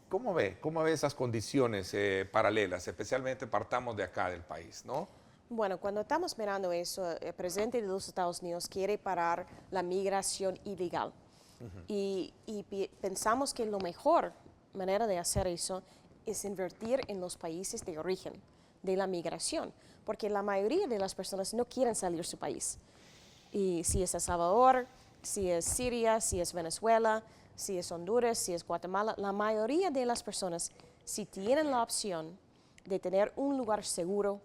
¿Cómo ve esas condiciones paralelas? Especialmente partamos de acá del país, ¿no? Bueno, cuando estamos mirando eso, el presidente de los Estados Unidos quiere parar la migración ilegal. Y pensamos que la mejor manera de hacer eso es invertir en los países de origen de la migración, porque la mayoría de las personas no quieren salir de su país. Y si es El Salvador, si es Siria, si es Venezuela, si es Honduras, si es Guatemala, la mayoría de las personas, si tienen la opción de tener un lugar seguro,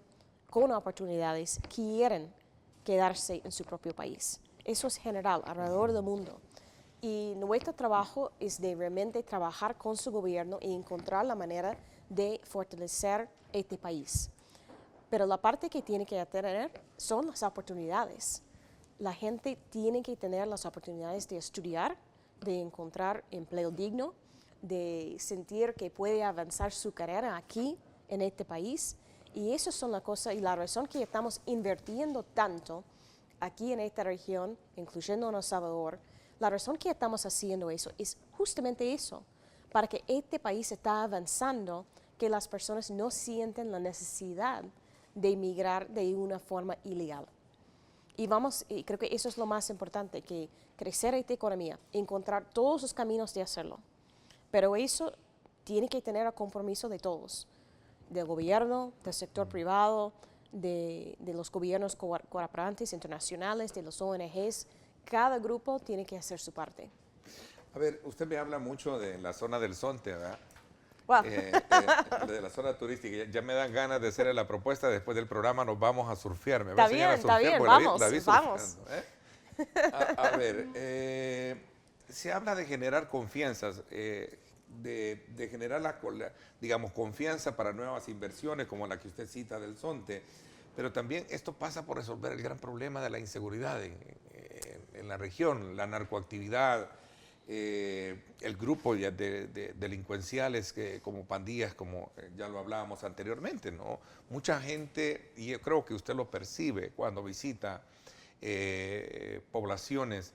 con oportunidades, quieren quedarse en su propio país. Eso es general, alrededor del mundo. Y nuestro trabajo es de realmente trabajar con su gobierno y encontrar la manera de fortalecer este país. Pero la parte que tiene que tener son las oportunidades. La gente tiene que tener las oportunidades de estudiar, de encontrar empleo digno, de sentir que puede avanzar su carrera aquí, en este país. Y esas son las cosas y la razón que estamos invirtiendo tanto aquí en esta región, incluyendo en El Salvador. La razón que estamos haciendo eso es justamente eso, para que este país está avanzando, que las personas no sienten la necesidad de emigrar de una forma ilegal. Y creo que eso es lo más importante, que crecer esta economía, encontrar todos los caminos de hacerlo. Pero eso tiene que tener el compromiso de todos, del gobierno, del sector privado, de los gobiernos cooperantes internacionales, de los ONGs. Cada grupo tiene que hacer su parte. A ver, usted me habla mucho de la zona del Zonte, ¿verdad? Wow. De la zona turística. Ya me dan ganas de hacer la propuesta. Después del programa nos vamos a surfear. ¿Me va a enseñar a surfear? Está bien, Porque la vi vamos. surfeando, ¿eh? A ver, se habla de generar confianzas, de generar digamos, confianza para nuevas inversiones como la que usted cita del Zonte, pero también esto pasa por resolver el gran problema de la inseguridad en la región, la narcoactividad, el grupo de delincuenciales como pandillas, como ya lo hablábamos anteriormente, ¿no? Mucha gente, y yo creo que usted lo percibe cuando visita poblaciones,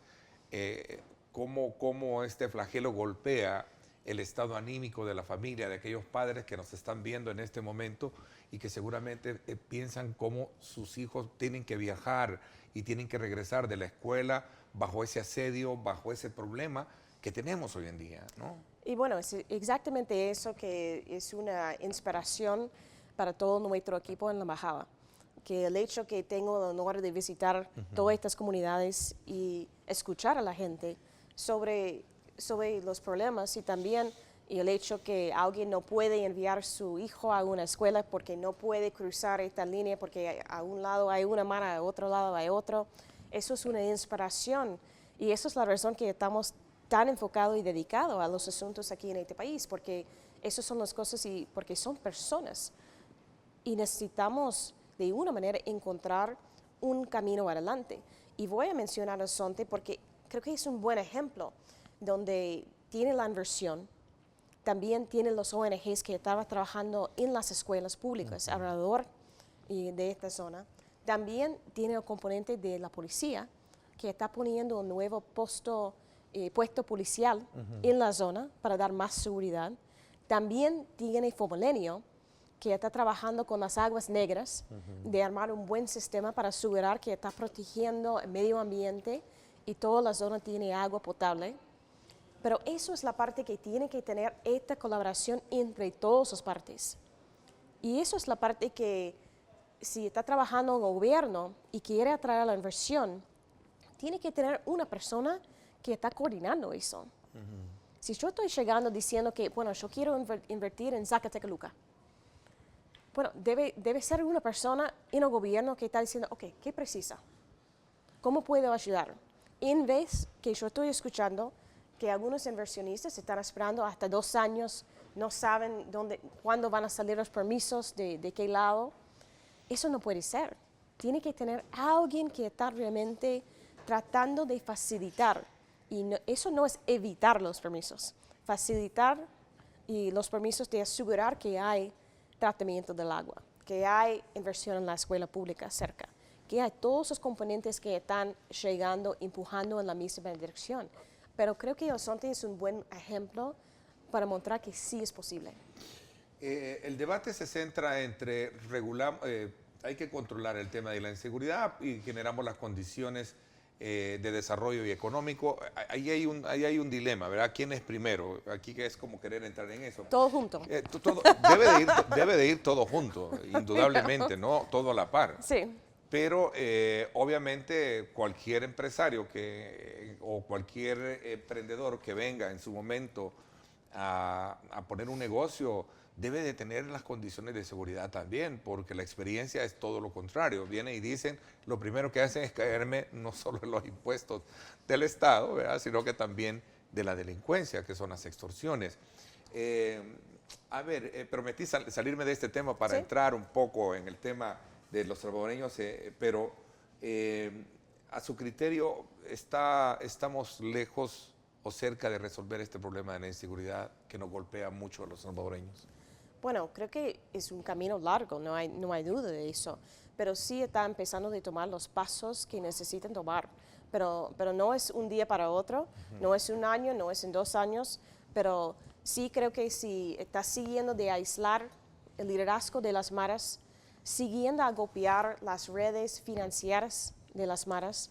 cómo este flagelo golpea el estado anímico de la familia, de aquellos padres que nos están viendo en este momento y que seguramente piensan cómo sus hijos tienen que viajar y tienen que regresar de la escuela bajo ese asedio, bajo ese problema que tenemos hoy en día, ¿no? Y bueno, es exactamente eso que es una inspiración para todo nuestro equipo en la embajada. Que el hecho que tengo el honor de visitar todas estas comunidades y escuchar a la gente sobre los problemas y también el hecho que alguien no puede enviar su hijo a una escuela porque no puede cruzar esta línea porque a un lado hay una mano, a otro lado hay otro. Eso es una inspiración y eso es la razón que estamos tan enfocados y dedicados a los asuntos aquí en este país, porque esas son las cosas y porque son personas y necesitamos de una manera encontrar un camino adelante. Y voy a mencionar a Zonte porque creo que es un buen ejemplo donde tiene la inversión, también tiene los ONGs que estaban trabajando en las escuelas públicas alrededor de esta zona. También tiene el componente de la policía, que está poniendo un nuevo puesto policial en la zona para dar más seguridad. También tiene Fomolenio, que está trabajando con las aguas negras, de armar un buen sistema para asegurar que está protegiendo el medio ambiente y toda la zona tiene agua potable. Pero eso es la parte que tiene que tener esta colaboración entre todas las partes. Y eso es la parte que, si está trabajando un gobierno y quiere atraer la inversión, tiene que tener una persona que está coordinando eso. Si yo estoy llegando diciendo que, bueno, yo quiero invertir en Zacatecoluca, bueno, debe ser una persona en el gobierno que está diciendo, ok, ¿qué precisa? ¿Cómo puedo ayudar? En vez que yo estoy escuchando que algunos inversionistas están esperando hasta 2 años, no saben cuándo van a salir los permisos, de qué lado. Eso no puede ser. Tiene que tener alguien que está realmente tratando de facilitar. Y eso no es evitar los permisos. Facilitar y los permisos de asegurar que hay tratamiento del agua, que hay inversión en la escuela pública cerca, que hay todos esos componentes que están llegando, empujando en la misma dirección. Pero creo que El Zonte es un buen ejemplo para mostrar que sí es posible. El debate se centra entre hay que controlar el tema de la inseguridad y generamos las condiciones de desarrollo y económico. Ahí hay un dilema, ¿verdad? ¿Quién es primero? Aquí que es como querer entrar en eso. Todo junto. Debe de ir todo junto, indudablemente, ¿no? Todo a la par. Sí. Pero obviamente cualquier empresario o cualquier emprendedor que venga en su momento a poner un negocio debe de tener las condiciones de seguridad también, porque la experiencia es todo lo contrario. Vienen y dicen, lo primero que hacen es caerme no solo en los impuestos del Estado, ¿verdad?, sino que también de la delincuencia, que son las extorsiones. Prometí salirme de este tema para entrar un poco en el tema de los salvadoreños, pero a su criterio, ¿estamos lejos o cerca de resolver este problema de la inseguridad que nos golpea mucho a los salvadoreños? Bueno, creo que es un camino largo, no hay duda de eso, pero sí está empezando a tomar los pasos que necesitan tomar, pero no es un día para otro, no es un año, no es en 2 años, pero sí creo que si está siguiendo de aislar el liderazgo de las maras, siguiendo a golpear las redes financieras de las maras,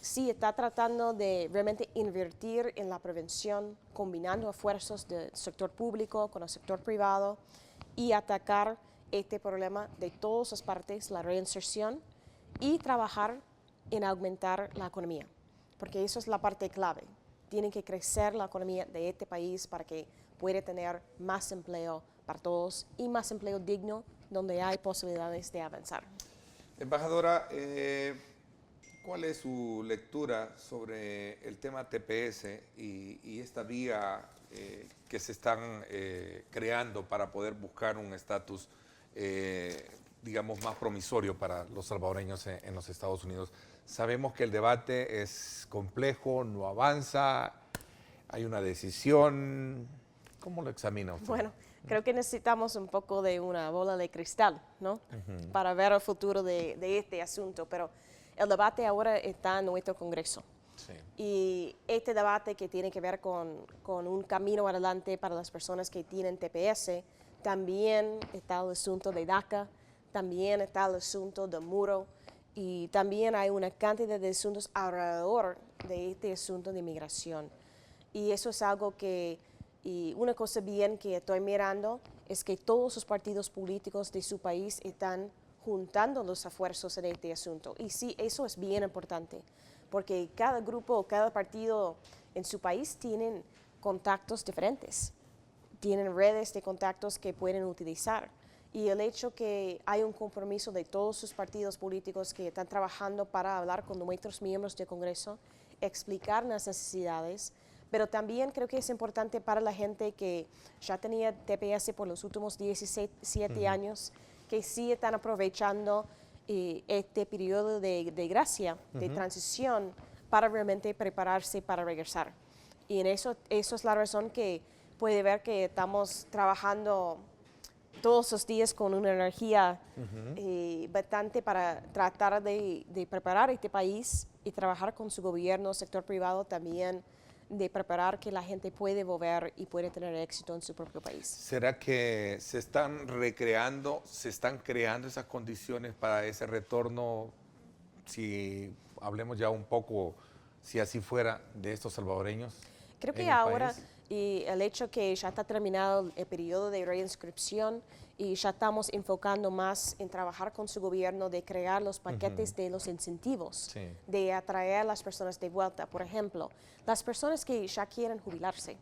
sí está tratando de realmente invertir en la prevención, combinando esfuerzos del sector público con el sector privado y atacar este problema de todas las partes, la reinserción, y trabajar en aumentar la economía, porque eso es la parte clave. Tiene que crecer la economía de este país para que pueda tener más empleo para todos y más empleo digno donde hay posibilidades de avanzar. Embajadora, ¿cuál es su lectura sobre el tema TPS y esta vía que se están creando para poder buscar un estatus, digamos, más promisorio para los salvadoreños en los Estados Unidos? Sabemos que el debate es complejo, no avanza, hay una decisión. ¿Cómo lo examina usted? Bueno, creo que necesitamos un poco de una bola de cristal, ¿no? Para ver el futuro de este asunto, pero el debate ahora está en nuestro Congreso. Sí. Y este debate que tiene que ver con un camino adelante para las personas que tienen TPS, también está el asunto de DACA, también está el asunto del muro, y también hay una cantidad de asuntos alrededor de este asunto de inmigración. Y eso es algo y una cosa bien que estoy mirando es que todos los partidos políticos de su país están juntando los esfuerzos en este asunto. Y sí, eso es bien importante, porque cada grupo, cada partido en su país tienen contactos diferentes, tienen redes de contactos que pueden utilizar. Y el hecho que hay un compromiso de todos sus partidos políticos que están trabajando para hablar con nuestros miembros del Congreso, explicar las necesidades, pero también creo que es importante para la gente que ya tenía TPS por los últimos 17 años, que sí están aprovechando este periodo de gracia, de transición, para realmente prepararse para regresar. Y en eso es la razón que puede ver que estamos trabajando todos los días con una energía bastante para tratar de preparar este país y trabajar con su gobierno, sector privado también, de preparar que la gente puede volver y puede tener éxito en su propio país. ¿Será que se están recreando, se están creando esas condiciones para ese retorno, si hablemos ya un poco, si así fuera, de estos salvadoreños? Creo que en el ahora país? y el hecho que ya está terminado el periodo de reinscripción y ya estamos enfocando más en trabajar con su gobierno de crear los paquetes de los incentivos, Sí. de atraer a las personas de vuelta. Por ejemplo, las personas que ya quieren jubilarse,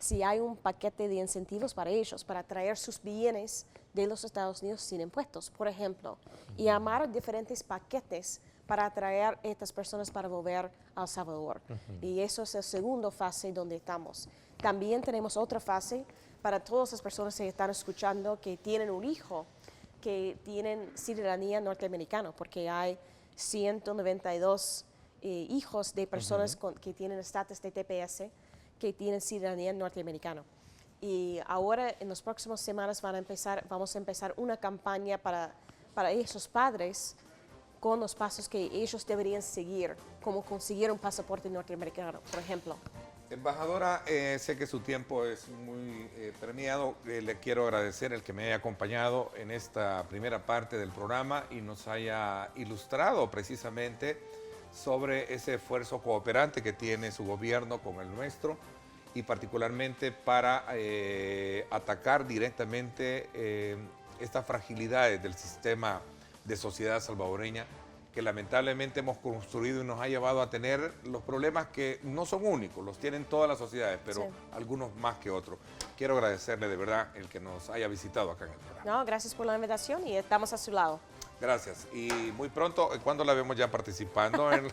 si hay un paquete de incentivos para ellos, para traer sus bienes de los Estados Unidos sin impuestos, por ejemplo, y armar diferentes paquetes para atraer a estas personas para volver a El Salvador. Y eso es la segunda fase donde estamos. También tenemos otra fase para todas las personas que están escuchando que tienen un hijo, que tienen ciudadanía norteamericana, porque hay 192 hijos de personas que tienen estatus de TPS, que tienen ciudadanía norteamericana. Y ahora, en las próximas semanas, vamos a empezar una campaña para esos padres con los pasos que ellos deberían seguir, como conseguir un pasaporte norteamericano, por ejemplo. Embajadora, sé que su tiempo es muy premiado. Le quiero agradecer el que me haya acompañado en esta primera parte del programa y nos haya ilustrado precisamente sobre ese esfuerzo cooperante que tiene su gobierno con el nuestro y particularmente para atacar directamente estas fragilidades del sistema de sociedad salvadoreña que lamentablemente hemos construido y nos ha llevado a tener los problemas que no son únicos, los tienen todas las sociedades, pero Sí. algunos más que otros. Quiero agradecerle de verdad el que nos haya visitado acá en el programa. No, gracias por la invitación y estamos a su lado. Gracias. Y muy pronto, ¿cuándo la vemos ya participando? En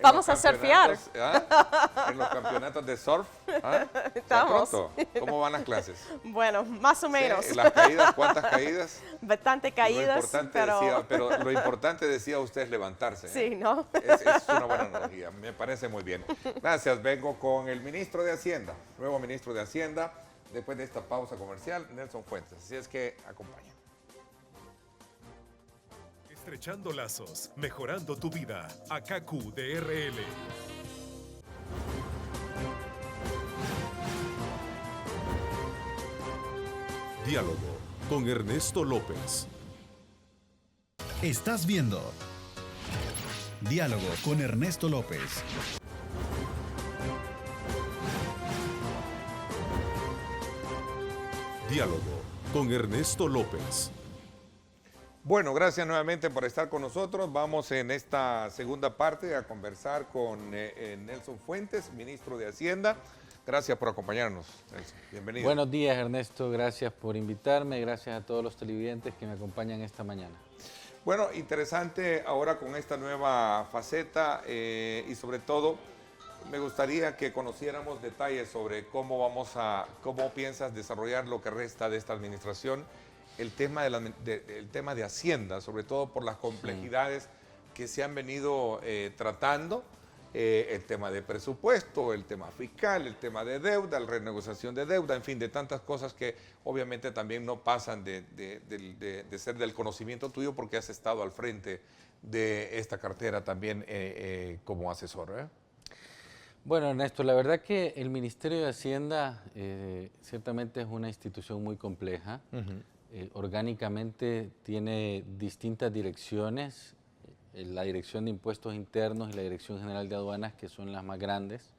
Vamos los a surfear. campeonatos, ¿ah? En los campeonatos de surf. ¿Ah? ¿Ya Estamos. pronto? ¿Cómo van las clases? Bueno, más o menos. Sí, ¿las caídas? ¿Cuántas caídas? Bastante caídas, Pero lo importante, decía usted, es levantarse. ¿eh? Sí, ¿no? Es una buena analogía, me parece muy bien. Gracias, vengo con el ministro de Hacienda, nuevo ministro de Hacienda, después de esta pausa comercial, Nelson Fuentes. Así es que acompaña. Estrechando lazos, mejorando tu vida. ACACU DRL. Diálogo con Ernesto López. Estás viendo Diálogo con Ernesto López. Diálogo con Ernesto López. Bueno, gracias nuevamente por estar con nosotros. Vamos en esta segunda parte a conversar con Nelson Fuentes, ministro de Hacienda. Gracias por acompañarnos, Nelson. Bienvenido. Buenos días, Ernesto. Gracias por invitarme. Gracias a todos los televidentes que me acompañan esta mañana. Bueno, interesante ahora con esta nueva faceta y sobre todo me gustaría que conociéramos detalles sobre cómo piensas desarrollar lo que resta de esta administración, el tema de Hacienda, sobre todo por las complejidades que se han venido tratando, el tema de presupuesto, el tema fiscal, el tema de deuda, la renegociación de deuda, en fin, de tantas cosas que obviamente también no pasan de ser del conocimiento tuyo porque has estado al frente de esta cartera también como asesor, ¿eh? Bueno, Ernesto, la verdad que el Ministerio de Hacienda ciertamente es una institución muy compleja. Orgánicamente tiene distintas direcciones, la Dirección de Impuestos Internos y la Dirección General de Aduanas, que son las más grandes.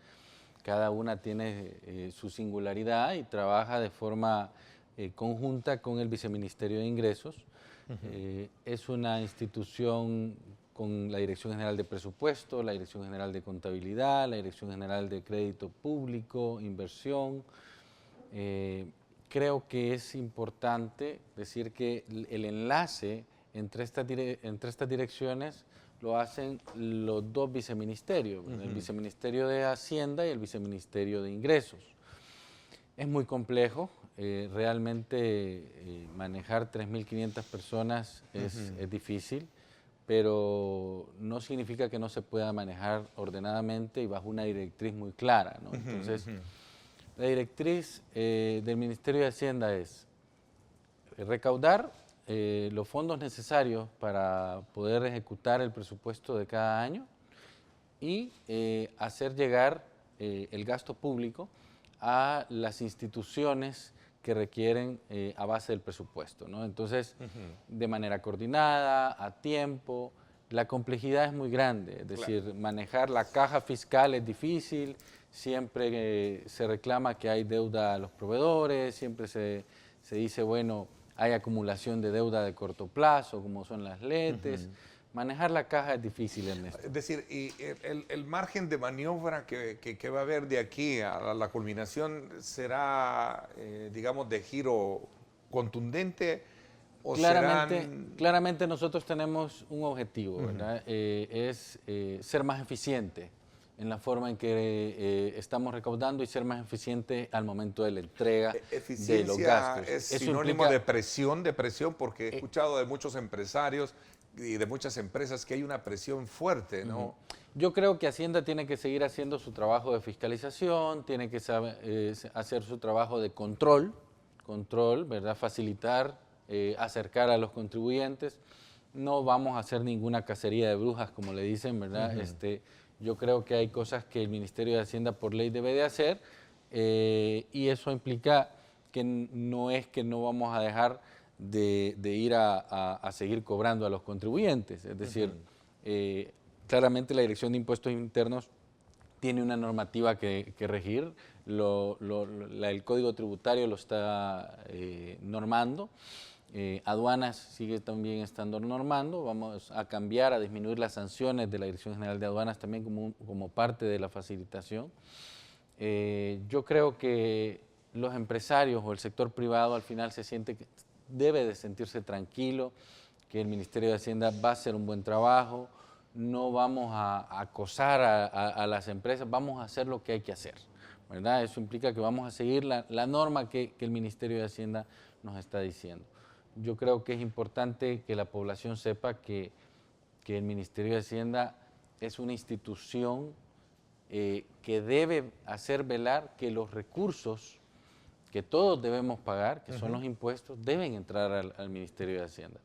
Cada una tiene su singularidad y trabaja de forma conjunta con el Viceministerio de Ingresos. Es una institución con la Dirección General de Presupuesto, la Dirección General de Contabilidad, la Dirección General de Crédito Público, Inversión. Creo que es importante decir que el enlace entre estas direcciones lo hacen los dos viceministerios, el Viceministerio de Hacienda y el Viceministerio de Ingresos. Es muy complejo, realmente manejar 3.500 personas es difícil, pero no significa que no se pueda manejar ordenadamente y bajo una directriz muy clara, ¿no? Entonces, La directriz del Ministerio de Hacienda es recaudar los fondos necesarios para poder ejecutar el presupuesto de cada año y hacer llegar el gasto público a las instituciones que requieren a base del presupuesto, ¿no? Entonces, de manera coordinada, a tiempo. La complejidad es muy grande, es decir, manejar la caja fiscal es difícil, siempre se reclama que hay deuda a los proveedores, siempre se dice, bueno, hay acumulación de deuda de corto plazo, como son las letes. Manejar la caja es difícil, Ernesto. Es decir, y el margen de maniobra que va a haber de aquí a la culminación será, digamos, de giro contundente o Claramente nosotros tenemos un objetivo, ¿verdad? Es ser más eficiente en la forma en que estamos recaudando y ser más eficiente al momento de la entrega de los gastos. ¿Es Eso sinónimo implica, de presión? Porque he escuchado de muchos empresarios y de muchas empresas que hay una presión fuerte, ¿no? Yo creo que Hacienda tiene que seguir haciendo su trabajo de fiscalización, tiene que hacer su trabajo de control, ¿verdad? Facilitar, acercar a los contribuyentes. No vamos a hacer ninguna cacería de brujas, como le dicen, ¿verdad? Yo creo que hay cosas que el Ministerio de Hacienda por ley debe de hacer y eso implica que no es que no vamos a dejar de ir a seguir cobrando a los contribuyentes. Es decir, claramente la Dirección de Impuestos Internos tiene una normativa que regir, el Código Tributario lo está normando. Aduanas sigue también estando normando, vamos a cambiar, a disminuir las sanciones de la Dirección General de Aduanas también como parte de la facilitación. Yo creo que los empresarios o el sector privado al final debe de sentirse tranquilo, que el Ministerio de Hacienda va a hacer un buen trabajo, no vamos a acosar a las empresas, vamos a hacer lo que hay que hacer, ¿verdad? Eso implica que vamos a seguir la norma que el Ministerio de Hacienda nos está diciendo. Yo creo que es importante que la población sepa que el Ministerio de Hacienda es una institución que debe hacer velar que los recursos que todos debemos pagar, que son los impuestos, deben entrar al Ministerio de Hacienda.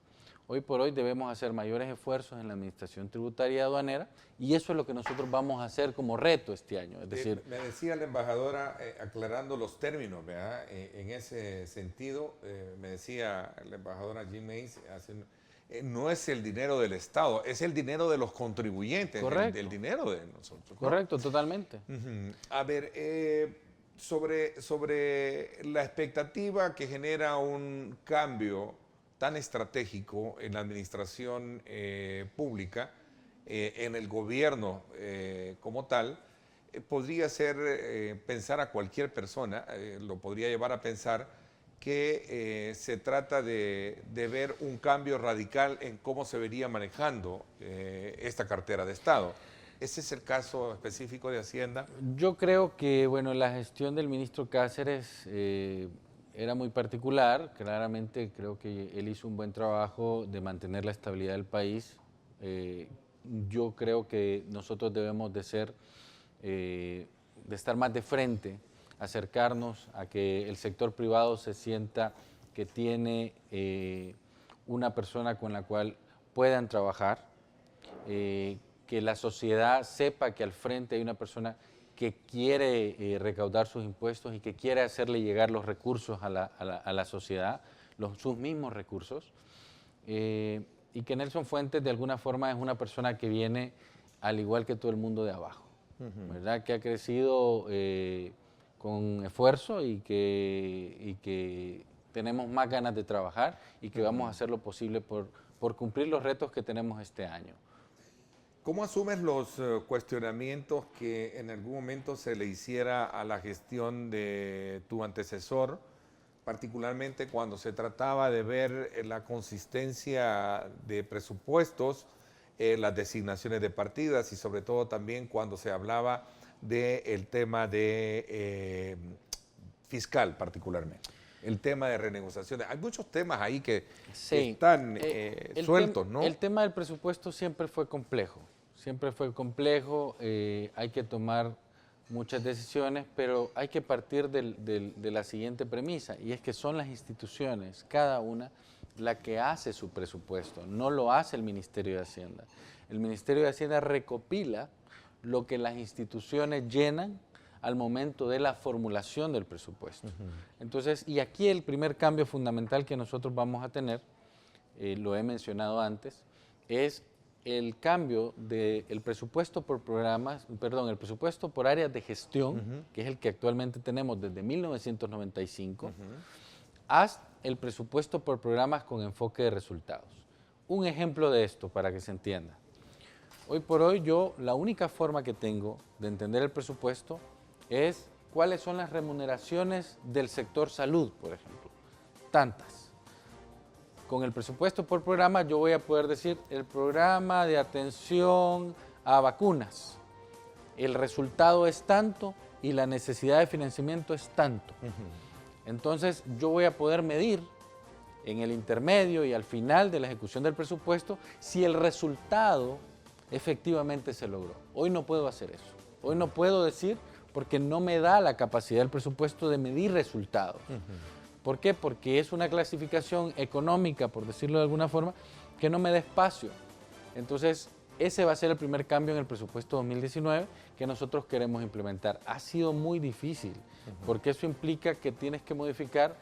Hoy por hoy debemos hacer mayores esfuerzos en la administración tributaria y aduanera y eso es lo que nosotros vamos a hacer como reto este año. Es decir, me decía la embajadora, aclarando los términos, ¿verdad? En ese sentido, me decía la embajadora Jean Mays, no es el dinero del Estado, es el dinero de los contribuyentes, el dinero de nosotros, ¿no? Correcto, totalmente. A ver, sobre la expectativa que genera un cambio tan estratégico en la administración pública, en el gobierno como tal, podría ser pensar a cualquier persona, lo podría llevar a pensar que se trata de ver un cambio radical en cómo se vería manejando esta cartera de Estado. ¿Ese es el caso específico de Hacienda? Yo creo que, bueno, la gestión del ministro Cáceres era muy particular. Claramente creo que él hizo un buen trabajo de mantener la estabilidad del país. Yo creo que nosotros debemos de estar más de frente, acercarnos a que el sector privado se sienta que tiene una persona con la cual puedan trabajar, que la sociedad sepa que al frente hay una persona que quiere recaudar sus impuestos y que quiere hacerle llegar los recursos a la sociedad, sus mismos recursos, y que Nelson Fuentes de alguna forma es una persona que viene al igual que todo el mundo de abajo, ¿verdad? Que ha crecido con esfuerzo y que tenemos más ganas de trabajar y que vamos a hacer lo posible por cumplir los retos que tenemos este año. ¿Cómo asumes los cuestionamientos que en algún momento se le hiciera a la gestión de tu antecesor, particularmente cuando se trataba de ver la consistencia de presupuestos, las designaciones de partidas y sobre todo también cuando se hablaba del tema de fiscal particularmente? El tema de renegociaciones. Hay muchos temas ahí que están sueltos, ¿no? El tema del presupuesto siempre fue complejo. Siempre fue complejo. Hay que tomar muchas decisiones, pero hay que partir de la siguiente premisa, y es que son las instituciones, cada una, la que hace su presupuesto, no lo hace el Ministerio de Hacienda. El Ministerio de Hacienda recopila lo que las instituciones llenan al momento de la formulación del presupuesto. Entonces, y aquí el primer cambio fundamental que nosotros vamos a tener, lo he mencionado antes, es el cambio del presupuesto por programas, perdón, el presupuesto por áreas de gestión, que es el que actualmente tenemos desde 1995, hasta el presupuesto por programas con enfoque de resultados. Un ejemplo de esto para que se entienda. Hoy por hoy yo, la única forma que tengo de entender el presupuesto es cuáles son las remuneraciones del sector salud, por ejemplo. Tantas. Con el presupuesto por programa yo voy a poder decir el programa de atención a vacunas. El resultado es tanto y la necesidad de financiamiento es tanto. Entonces yo voy a poder medir en el intermedio y al final de la ejecución del presupuesto si el resultado efectivamente se logró. Hoy no puedo hacer eso. Hoy no puedo decir porque no me da la capacidad del presupuesto de medir resultados. ¿Por qué? Porque es una clasificación económica, por decirlo de alguna forma, que no me da espacio. Entonces, ese va a ser el primer cambio en el presupuesto 2019 que nosotros queremos implementar. Ha sido muy difícil, porque eso implica que tienes que modificar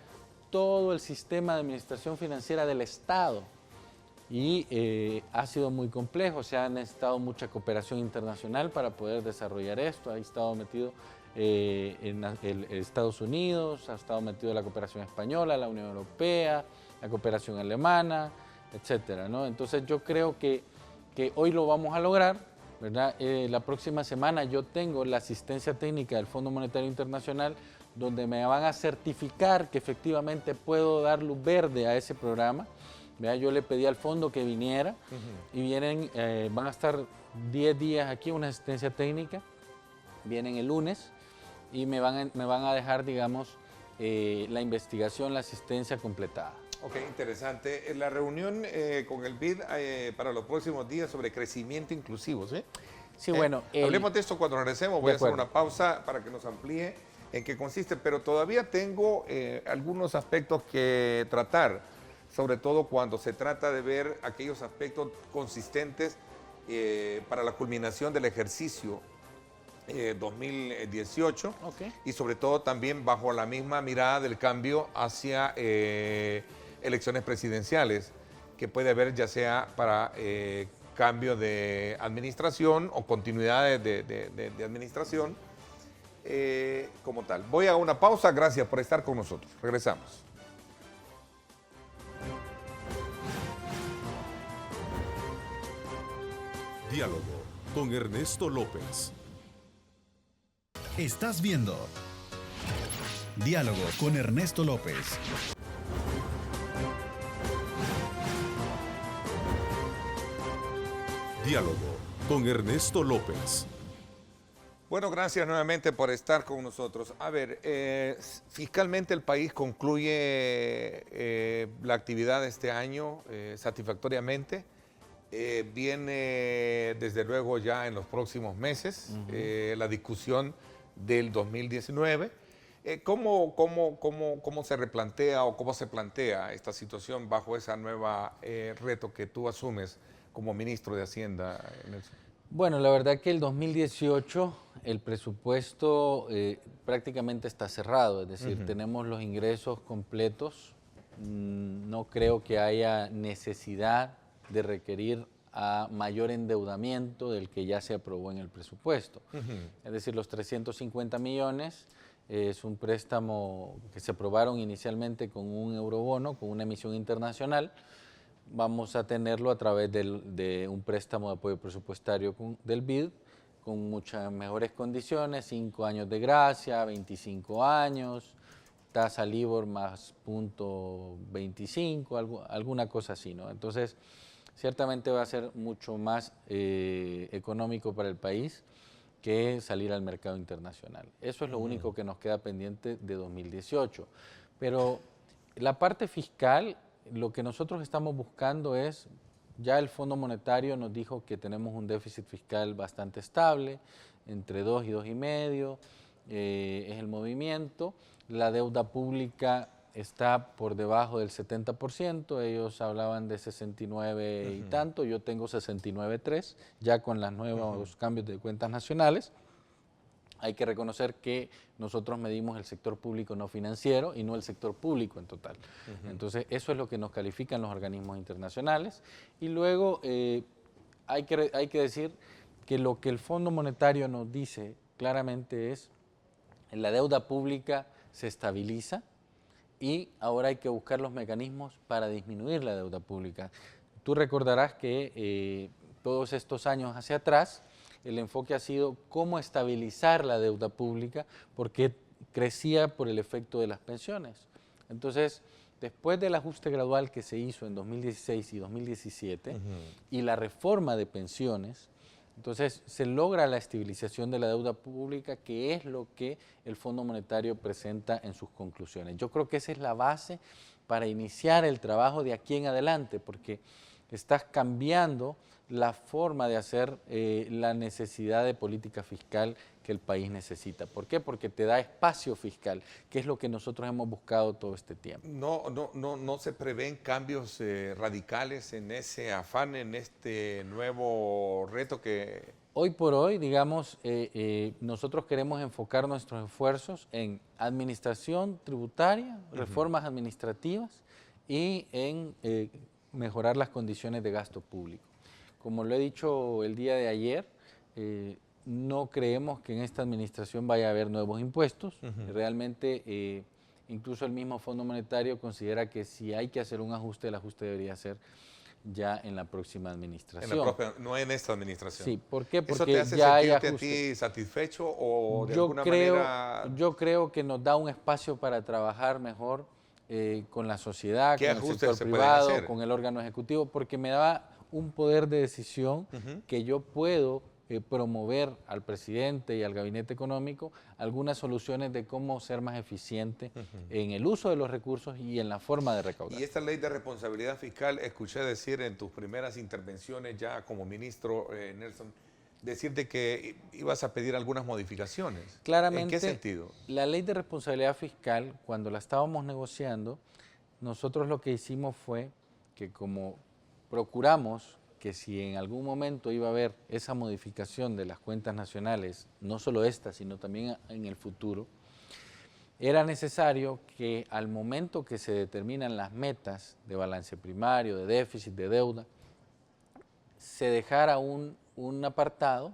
todo el sistema de administración financiera del Estado. Y ha sido muy complejo, se ha necesitado mucha cooperación internacional para poder desarrollar esto. Ha estado metido en Estados Unidos, ha estado metido la cooperación española, la Unión Europea, la cooperación alemana, etcétera, ¿no? Entonces yo creo que hoy lo vamos a lograr, ¿verdad? La próxima semana yo tengo la asistencia técnica del Fondo Monetario Internacional, donde me van a certificar que efectivamente puedo dar luz verde a ese programa. Yo le pedí al fondo que viniera y vienen, van a estar 10 días aquí, una asistencia técnica, vienen el lunes y me van a dejar, digamos, la investigación, la asistencia completada. Ok, interesante. La reunión con el BID para los próximos días sobre crecimiento inclusivo, ¿sí? Sí, bueno. Hablemos de esto cuando regresemos. Voy a hacer una pausa para que nos amplíe en qué consiste, pero todavía tengo algunos aspectos que tratar, sobre todo cuando se trata de ver aquellos aspectos consistentes para la culminación del ejercicio 2018 y sobre todo también bajo la misma mirada del cambio hacia elecciones presidenciales que puede haber ya sea para cambio de administración o continuidad de administración como tal. Voy a una pausa, gracias por estar con nosotros. Regresamos. Diálogo con Ernesto López. Estás viendo Diálogo con Ernesto López. Diálogo con Ernesto López. Bueno, gracias nuevamente por estar con nosotros. A ver, fiscalmente el país concluye la actividad de este año satisfactoriamente. Viene desde luego ya en los próximos meses la discusión del 2019. ¿Cómo se replantea o cómo se plantea esta situación bajo esa nueva reto que tú asumes como ministro de Hacienda, Nelson? Bueno, la verdad que el 2018 el presupuesto prácticamente está cerrado, es decir, tenemos los ingresos completos. No creo que haya necesidad de requerir a mayor endeudamiento del que ya se aprobó en el presupuesto. Es decir, los 350 millones es un préstamo que se aprobaron inicialmente con un eurobono, con una emisión internacional. Vamos a tenerlo a través de un préstamo de apoyo presupuestario del BID, con muchas mejores condiciones, 5 años de gracia, 25 años, tasa LIBOR más 0.25, alguna cosa así, ¿no? Entonces, ciertamente va a ser mucho más económico para el país que salir al mercado internacional. Eso es lo único que nos queda pendiente de 2018. Pero la parte fiscal, lo que nosotros estamos buscando es, ya el Fondo Monetario nos dijo que tenemos un déficit fiscal bastante estable, entre 2 y 2,5, es el movimiento. La deuda pública está por debajo del 70%, ellos hablaban de 69 y tanto, yo tengo 69,3, ya con los nuevos cambios de cuentas nacionales. Hay que reconocer que nosotros medimos el sector público no financiero y no el sector público en total. Entonces, eso es lo que nos califican los organismos internacionales. Y luego hay que decir que lo que el Fondo Monetario nos dice claramente es que la deuda pública se estabiliza y ahora hay que buscar los mecanismos para disminuir la deuda pública. Tú recordarás que todos estos años hacia atrás, el enfoque ha sido cómo estabilizar la deuda pública porque crecía por el efecto de las pensiones. Entonces, después del ajuste gradual que se hizo en 2016 y 2017 y la reforma de pensiones, entonces se logra la estabilización de la deuda pública, que es lo que el Fondo Monetario presenta en sus conclusiones. Yo creo que esa es la base para iniciar el trabajo de aquí en adelante, porque estás cambiando la forma de hacer la necesidad de política fiscal que el país necesita. ¿Por qué? Porque te da espacio fiscal, que es lo que nosotros hemos buscado todo este tiempo. No se prevén cambios radicales en ese afán, en este nuevo reto que... Hoy por hoy, digamos, nosotros queremos enfocar nuestros esfuerzos en administración tributaria, reformas administrativas y en mejorar las condiciones de gasto público. Como lo he dicho el día de ayer, no creemos que en esta administración vaya a haber nuevos impuestos. Realmente, incluso el mismo Fondo Monetario considera que si hay que hacer un ajuste, el ajuste debería ser ya en la próxima administración. No en esta administración. Sí, ¿por qué? ¿Eso Porque te hace ya hay sentirte a ajuste. ti satisfecho o de alguna manera...? Yo creo que nos da un espacio para trabajar mejor con la sociedad, con ¿Qué el ajustes sector se pueden privado, hacer? con el órgano ejecutivo, porque me da un poder de decisión que yo puedo promover al presidente y al gabinete económico algunas soluciones de cómo ser más eficiente en el uso de los recursos y en la forma de recaudar. Y esta ley de responsabilidad fiscal, escuché decir en tus primeras intervenciones ya como ministro, Nelson, decirte que ibas a pedir algunas modificaciones. Claramente, ¿En qué sentido? La ley de responsabilidad fiscal, cuando la estábamos negociando, nosotros lo que hicimos fue que como procuramos que si en algún momento iba a haber esa modificación de las cuentas nacionales, no solo esta, sino también en el futuro, era necesario que al momento que se determinan las metas de balance primario, de déficit, de deuda, se dejara un apartado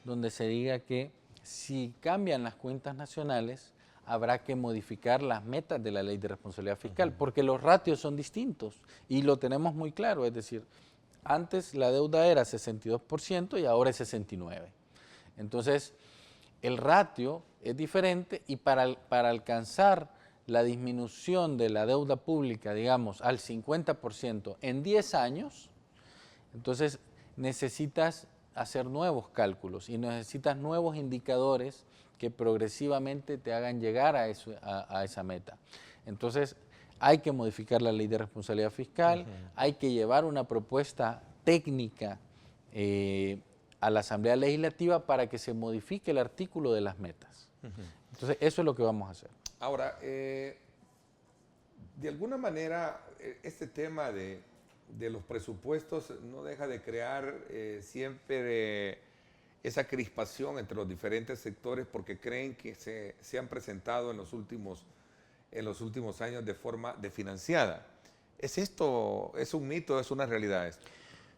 donde se diga que si cambian las cuentas nacionales, habrá que modificar las metas de la ley de responsabilidad fiscal, porque los ratios son distintos y lo tenemos muy claro, es decir, antes la deuda era 62% y ahora es 69%. Entonces, el ratio es diferente y para alcanzar la disminución de la deuda pública, digamos, al 50% en 10 años, entonces necesitas hacer nuevos cálculos y necesitas nuevos indicadores que progresivamente te hagan llegar a esa meta. Entonces, hay que modificar la ley de responsabilidad fiscal, hay que llevar una propuesta técnica a la Asamblea Legislativa para que se modifique el artículo de las metas. Entonces, eso es lo que vamos a hacer. Ahora, de alguna manera, este tema de los presupuestos no deja de crear siempre esa crispación entre los diferentes sectores porque creen que se han presentado en los últimos años de forma desfinanciada. ¿Es esto, es un mito, es una realidad esto?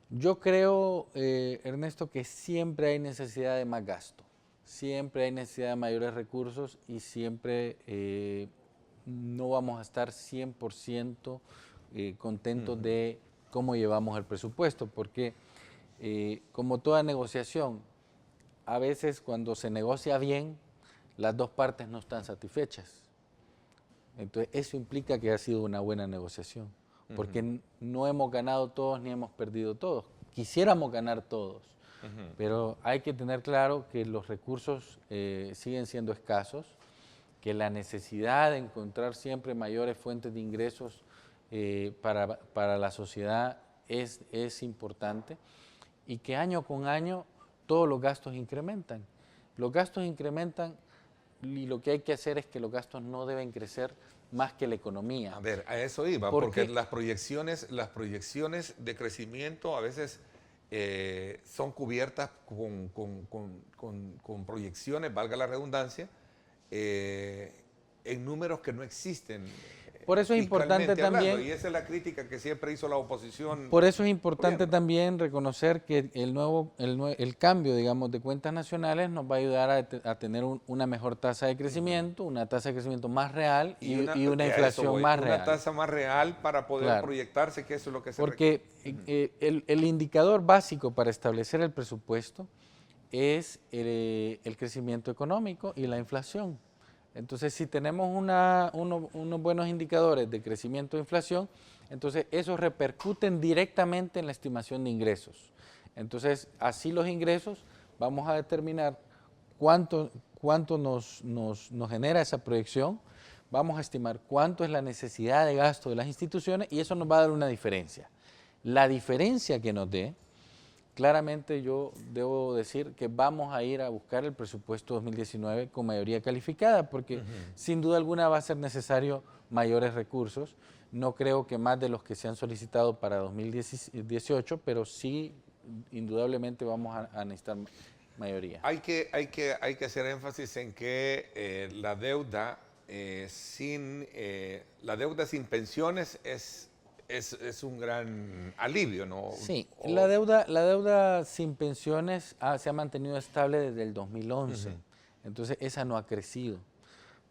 Yo creo, Ernesto, que siempre hay necesidad de más gasto, siempre hay necesidad de mayores recursos y siempre no vamos a estar 100% contentos de cómo llevamos el presupuesto, porque como toda negociación, a veces cuando se negocia bien, las dos partes no están satisfechas. Entonces, eso implica que ha sido una buena negociación, porque no hemos ganado todos ni hemos perdido todos. Quisiéramos ganar todos, pero hay que tener claro que los recursos siguen siendo escasos, que la necesidad de encontrar siempre mayores fuentes de ingresos para la sociedad es importante y que año con año todos los gastos incrementan. Los gastos incrementan y lo que hay que hacer es que los gastos no deben crecer más que la economía. A ver, a eso iba, porque las proyecciones de crecimiento a veces son cubiertas con proyecciones, valga la redundancia, en números que no existen. Por eso es importante también, y esa es la crítica que siempre hizo la oposición. por eso es importante también reconocer que el cambio, digamos, de cuentas nacionales nos va a ayudar a tener una mejor tasa de crecimiento, una tasa de crecimiento más real y una inflación más real. Una tasa más real para poder proyectarse, que eso es lo que se requiere. Porque el indicador básico para establecer el presupuesto es el crecimiento económico y la inflación. Entonces, si tenemos unos buenos indicadores de crecimiento e inflación, entonces esos repercuten directamente en la estimación de ingresos. Entonces, así los ingresos vamos a determinar cuánto nos genera esa proyección, vamos a estimar cuánto es la necesidad de gasto de las instituciones y eso nos va a dar una diferencia. La diferencia que nos dé, claramente yo debo decir que vamos a ir a buscar el presupuesto 2019 con mayoría calificada, porque sin duda alguna va a ser necesario mayores recursos. No creo que más de los que se han solicitado para 2018, pero sí, indudablemente vamos a necesitar mayoría. Hay que hacer énfasis en que la deuda sin pensiones es un gran alivio, ¿no? Sí, la deuda sin pensiones se ha mantenido estable desde el 2011, entonces esa no ha crecido.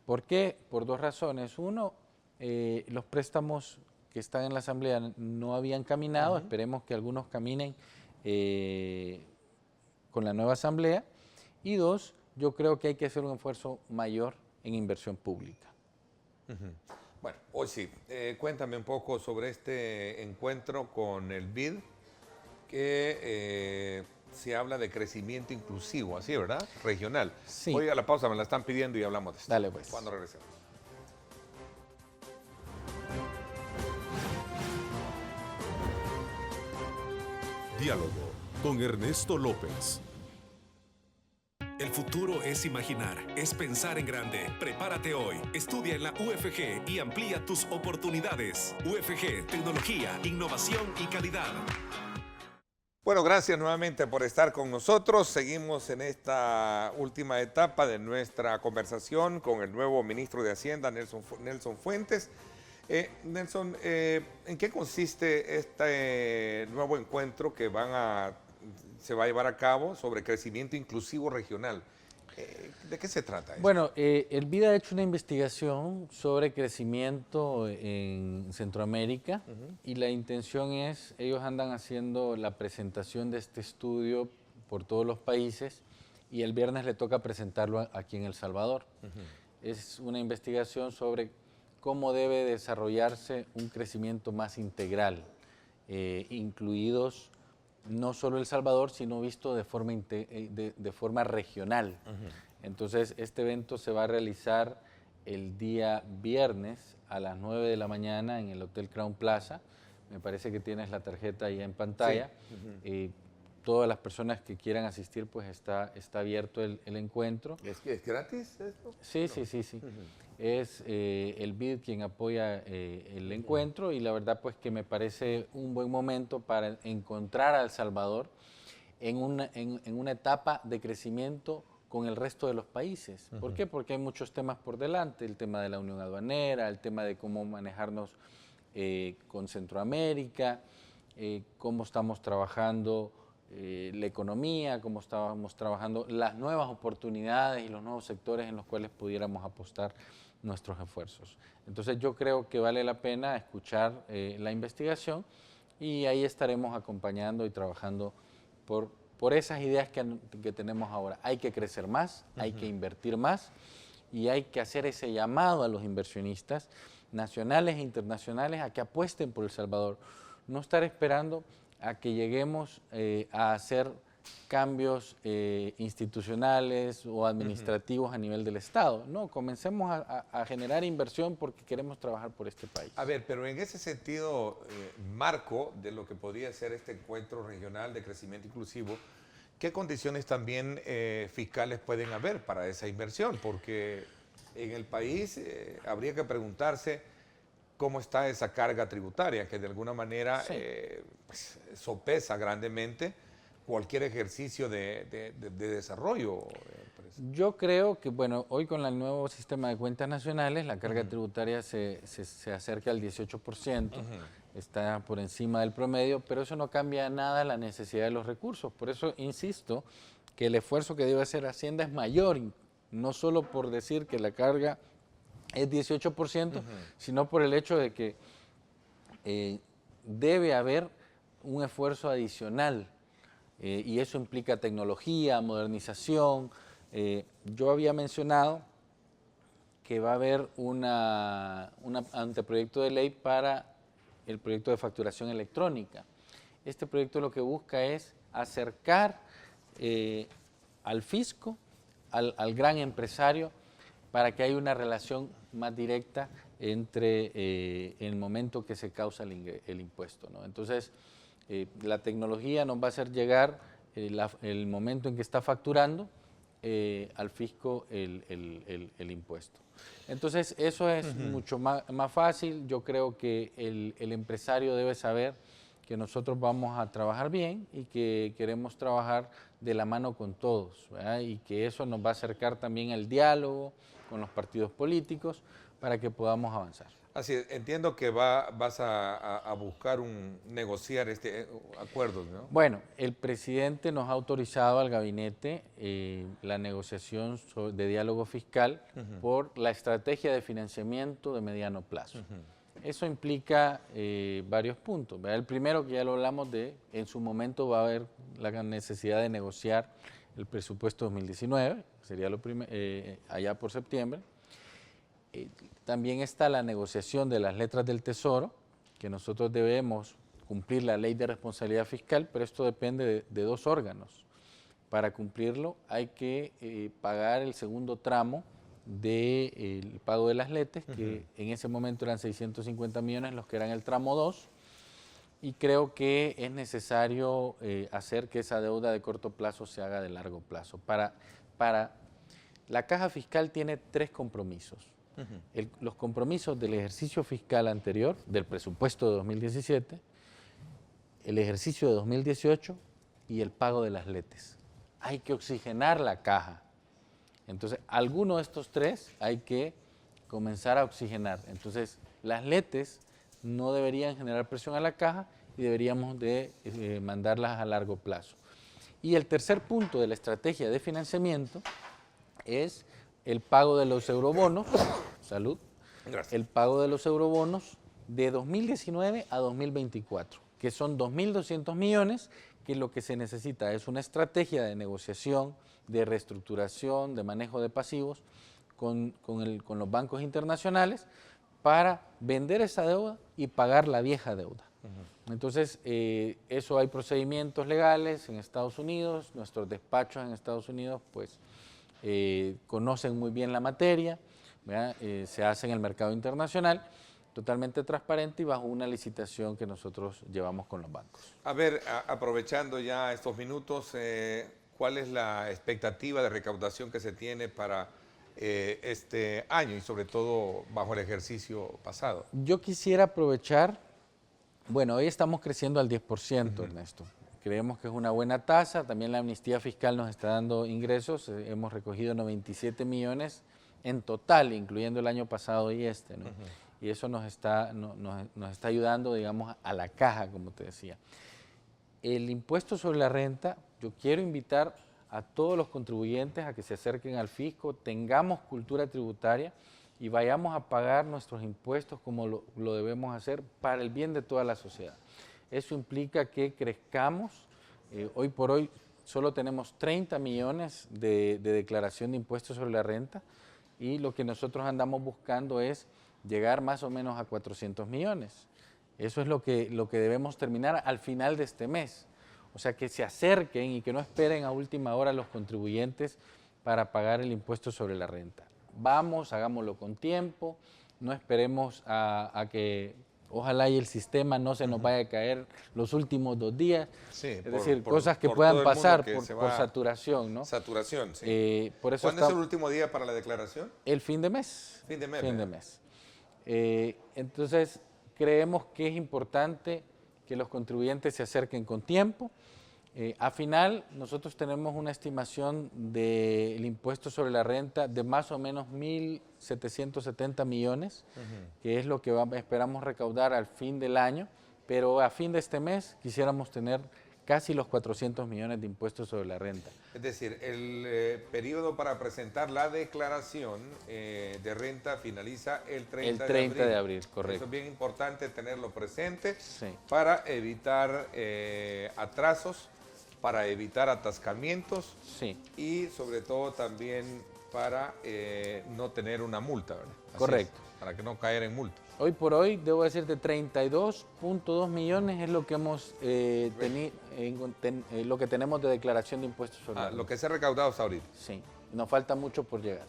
¿Por qué? Por dos razones. Uno, los préstamos que están en la Asamblea no habían caminado, esperemos que algunos caminen con la nueva Asamblea. Y dos, yo creo que hay que hacer un esfuerzo mayor en inversión pública. Bueno, hoy sí, cuéntame un poco sobre este encuentro con el BID, que se habla de crecimiento inclusivo, así, ¿verdad? Regional. Sí. Voy a la pausa, me la están pidiendo y hablamos de esto. Dale, pues. Cuando regresemos. Diálogo con Ernesto López. El futuro es imaginar, es pensar en grande. Prepárate hoy. Estudia en la UFG y amplía tus oportunidades. UFG, tecnología, innovación y calidad. Bueno, gracias nuevamente por estar con nosotros. Seguimos en esta última etapa de nuestra conversación con el nuevo ministro de Hacienda, Nelson Fuentes. Nelson, ¿en qué consiste este nuevo encuentro que se va a llevar a cabo sobre crecimiento inclusivo regional? ¿De qué se trata esto? Bueno, el BID ha hecho una investigación sobre crecimiento en Centroamérica y la intención es, ellos andan haciendo la presentación de este estudio por todos los países y el viernes le toca presentarlo aquí en El Salvador. Es una investigación sobre cómo debe desarrollarse un crecimiento más integral, incluidos no solo El Salvador, sino visto de forma regional. Entonces, este evento se va a realizar el día viernes a las 9 de la mañana en el Hotel Crown Plaza. Me parece que tienes la tarjeta ahí en pantalla. Sí. Todas las personas que quieran asistir, pues está abierto el encuentro. ¿Es gratis esto? Sí, no. sí. Es el BID quien apoya el encuentro y la verdad pues que me parece un buen momento para encontrar a El Salvador en una etapa de crecimiento con el resto de los países. ¿Por qué? Porque hay muchos temas por delante, el tema de la unión aduanera, el tema de cómo manejarnos con Centroamérica, cómo estamos trabajando la economía, cómo estamos trabajando las nuevas oportunidades y los nuevos sectores en los cuales pudiéramos apostar nuestros esfuerzos. Entonces yo creo que vale la pena escuchar la investigación y ahí estaremos acompañando y trabajando por esas ideas que tenemos ahora. Hay que crecer más, hay que invertir más y hay que hacer ese llamado a los inversionistas nacionales e internacionales a que apuesten por El Salvador. No estar esperando a que lleguemos a hacer cambios institucionales o administrativos a nivel del Estado. No, comencemos a generar inversión porque queremos trabajar por este país. A ver, pero en ese sentido, marco de lo que podría ser este encuentro regional de crecimiento inclusivo, ¿Qué condiciones también fiscales pueden haber para esa inversión? Porque en el país habría que preguntarse cómo está esa carga tributaria, que de alguna manera pues, sopesa grandemente cualquier ejercicio de desarrollo. Yo creo que, bueno, hoy con el nuevo sistema de cuentas nacionales, la carga tributaria se acerca al 18%, está por encima del promedio, pero eso no cambia nada la necesidad de los recursos. Por eso insisto que el esfuerzo que debe hacer Hacienda es mayor, no solo por decir que la carga es 18%, sino por el hecho de que debe haber un esfuerzo adicional y eso implica tecnología, modernización. Yo había mencionado que va a haber un anteproyecto de ley para el proyecto de facturación electrónica. Este proyecto lo que busca es acercar al fisco, al gran empresario, para que haya una relación más directa entre el momento que se causa el impuesto, ¿no? Entonces, la tecnología nos va a hacer llegar el momento en que está facturando al fisco el impuesto. Entonces, eso es mucho más fácil. Yo creo que el empresario debe saber que nosotros vamos a trabajar bien y que queremos trabajar de la mano con todos, ¿verdad? Y que eso nos va a acercar también al diálogo con los partidos políticos para que podamos avanzar. Así es, entiendo que vas a buscar negociar acuerdos, ¿no? Bueno, el presidente nos ha autorizado al gabinete la negociación de diálogo fiscal por la estrategia de financiamiento de mediano plazo. Eso implica varios puntos, ¿verdad? El primero, que ya lo hablamos en su momento va a haber la necesidad de negociar el presupuesto 2019, sería allá por septiembre. También está la negociación de las letras del Tesoro, que nosotros debemos cumplir la ley de responsabilidad fiscal, pero esto depende de dos órganos. Para cumplirlo hay que pagar el segundo tramo del pago de las letes, que en ese momento eran 650 millones los que eran el tramo 2, y creo que es necesario hacer que esa deuda de corto plazo se haga de largo plazo. La caja fiscal tiene 3 compromisos. Los compromisos del ejercicio fiscal anterior, del presupuesto de 2017, el ejercicio de 2018 y el pago de las letes. Hay que oxigenar la caja. Entonces, alguno de estos 3 hay que comenzar a oxigenar. Entonces, las letes no deberían generar presión a la caja y deberíamos de mandarlas a largo plazo. Y el tercer punto de la estrategia de financiamiento es el pago de los eurobonos, salud, gracias, el pago de los eurobonos de 2019 a 2024, que son 2.200 millones, que lo que se necesita es una estrategia de negociación, de reestructuración, de manejo de pasivos con los bancos internacionales para vender esa deuda y pagar la vieja deuda. Entonces, eso hay procedimientos legales en Estados Unidos, nuestros despachos en Estados Unidos, pues, conocen muy bien la materia, se hace en el mercado internacional, totalmente transparente y bajo una licitación que nosotros llevamos con los bancos. A ver, aprovechando ya estos minutos, ¿cuál es la expectativa de recaudación que se tiene para este año y sobre todo bajo el ejercicio pasado? Yo quisiera aprovechar, bueno, hoy estamos creciendo al 10%, Ernesto. Creemos que es una buena tasa, también la amnistía fiscal nos está dando ingresos, hemos recogido 97 millones en total, incluyendo el año pasado y este, ¿no? Y eso nos está ayudando, digamos, a la caja, como te decía. El impuesto sobre la renta, yo quiero invitar a todos los contribuyentes a que se acerquen al fisco, tengamos cultura tributaria y vayamos a pagar nuestros impuestos como lo debemos hacer para el bien de toda la sociedad. Eso implica que crezcamos. Hoy por hoy solo tenemos 30 millones de declaración de impuestos sobre la renta y lo que nosotros andamos buscando es llegar más o menos a 400 millones. Eso es lo que debemos terminar al final de este mes. O sea, que se acerquen y que no esperen a última hora los contribuyentes para pagar el impuesto sobre la renta. Vamos, hagámoslo con tiempo, no esperemos a que Ojalá y el sistema no se nos vaya a caer los últimos 2 días. Sí, es por- decir, por- cosas que por puedan todo el mundo pasar que por, se por va- saturación, ¿no? Saturación, sí. Por eso ¿Cuándo es el último día para la declaración? el fin de mes. Fin de mes, Fin de ¿verdad? mes. Entonces, creemos que es importante que los contribuyentes se acerquen con tiempo. A final, nosotros tenemos una estimación del impuesto sobre la renta de más o menos 1.770 millones, que es lo que esperamos recaudar al fin del año, pero a fin de este mes quisiéramos tener casi los 400 millones de impuestos sobre la renta. Es decir, el periodo para presentar la declaración de renta finaliza el 30, El 30 de abril, correcto. Eso es bien importante tenerlo presente Sí. para evitar atrasos, para evitar atascamientos Sí, y sobre todo también para no tener una multa, ¿verdad? Así Correcto. es, para que no caer en multa. hoy por hoy, debo decirte, 32.2 millones es lo que hemos lo que tenemos de declaración de impuestos sobre la Lo renta. que se ha recaudado hasta ahorita. Sí, nos falta mucho por llegar.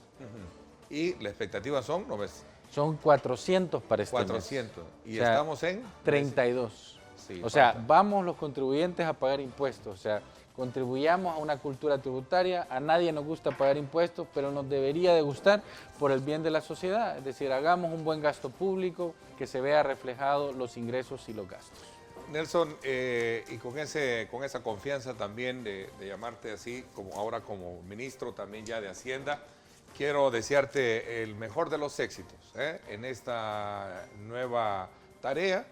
Y la expectativa son, ¿no ves? Son 400 para este 400. mes. Y O sea, estamos en 32. Sí, o sea, falta. vamos los contribuyentes a pagar impuestos. O sea, contribuyamos a una cultura tributaria. A nadie nos gusta pagar impuestos, pero nos debería de gustar por el bien de la sociedad. Es decir, hagamos un buen gasto público, que se vea reflejado los ingresos y los gastos. Nelson, y con esa confianza también de llamarte así, como ahora como ministro también ya de Hacienda, quiero desearte el mejor de los éxitos en esta nueva tarea,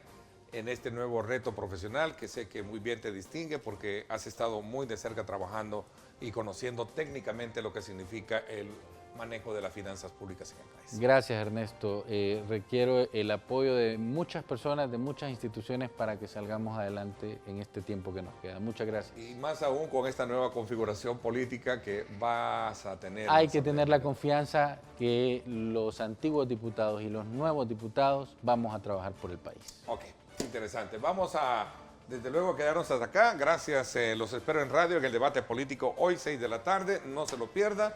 en este nuevo reto profesional que sé que muy bien te distingue porque has estado muy de cerca trabajando y conociendo técnicamente lo que significa el manejo de las finanzas públicas en el país. Gracias, Ernesto. Requiero el apoyo de muchas personas, de muchas instituciones para que salgamos adelante en este tiempo que nos queda. Muchas gracias. Y más aún con esta nueva configuración política que vas a tener. Hay que tener la confianza que los antiguos diputados y los nuevos diputados vamos a trabajar por el país. Ok, interesante. Vamos a, desde luego, quedarnos hasta acá. Gracias, los espero en radio en el debate político hoy, 6 de la tarde. No se lo pierda.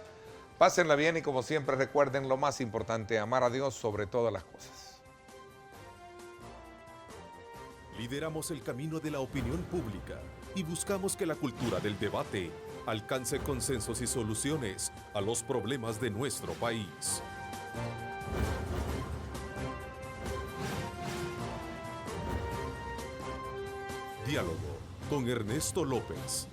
Pásenla bien y como siempre recuerden lo más importante, amar a Dios sobre todas las cosas. Lideramos el camino de la opinión pública y buscamos que la cultura del debate alcance consensos y soluciones a los problemas de nuestro país. Diálogo con Ernesto López.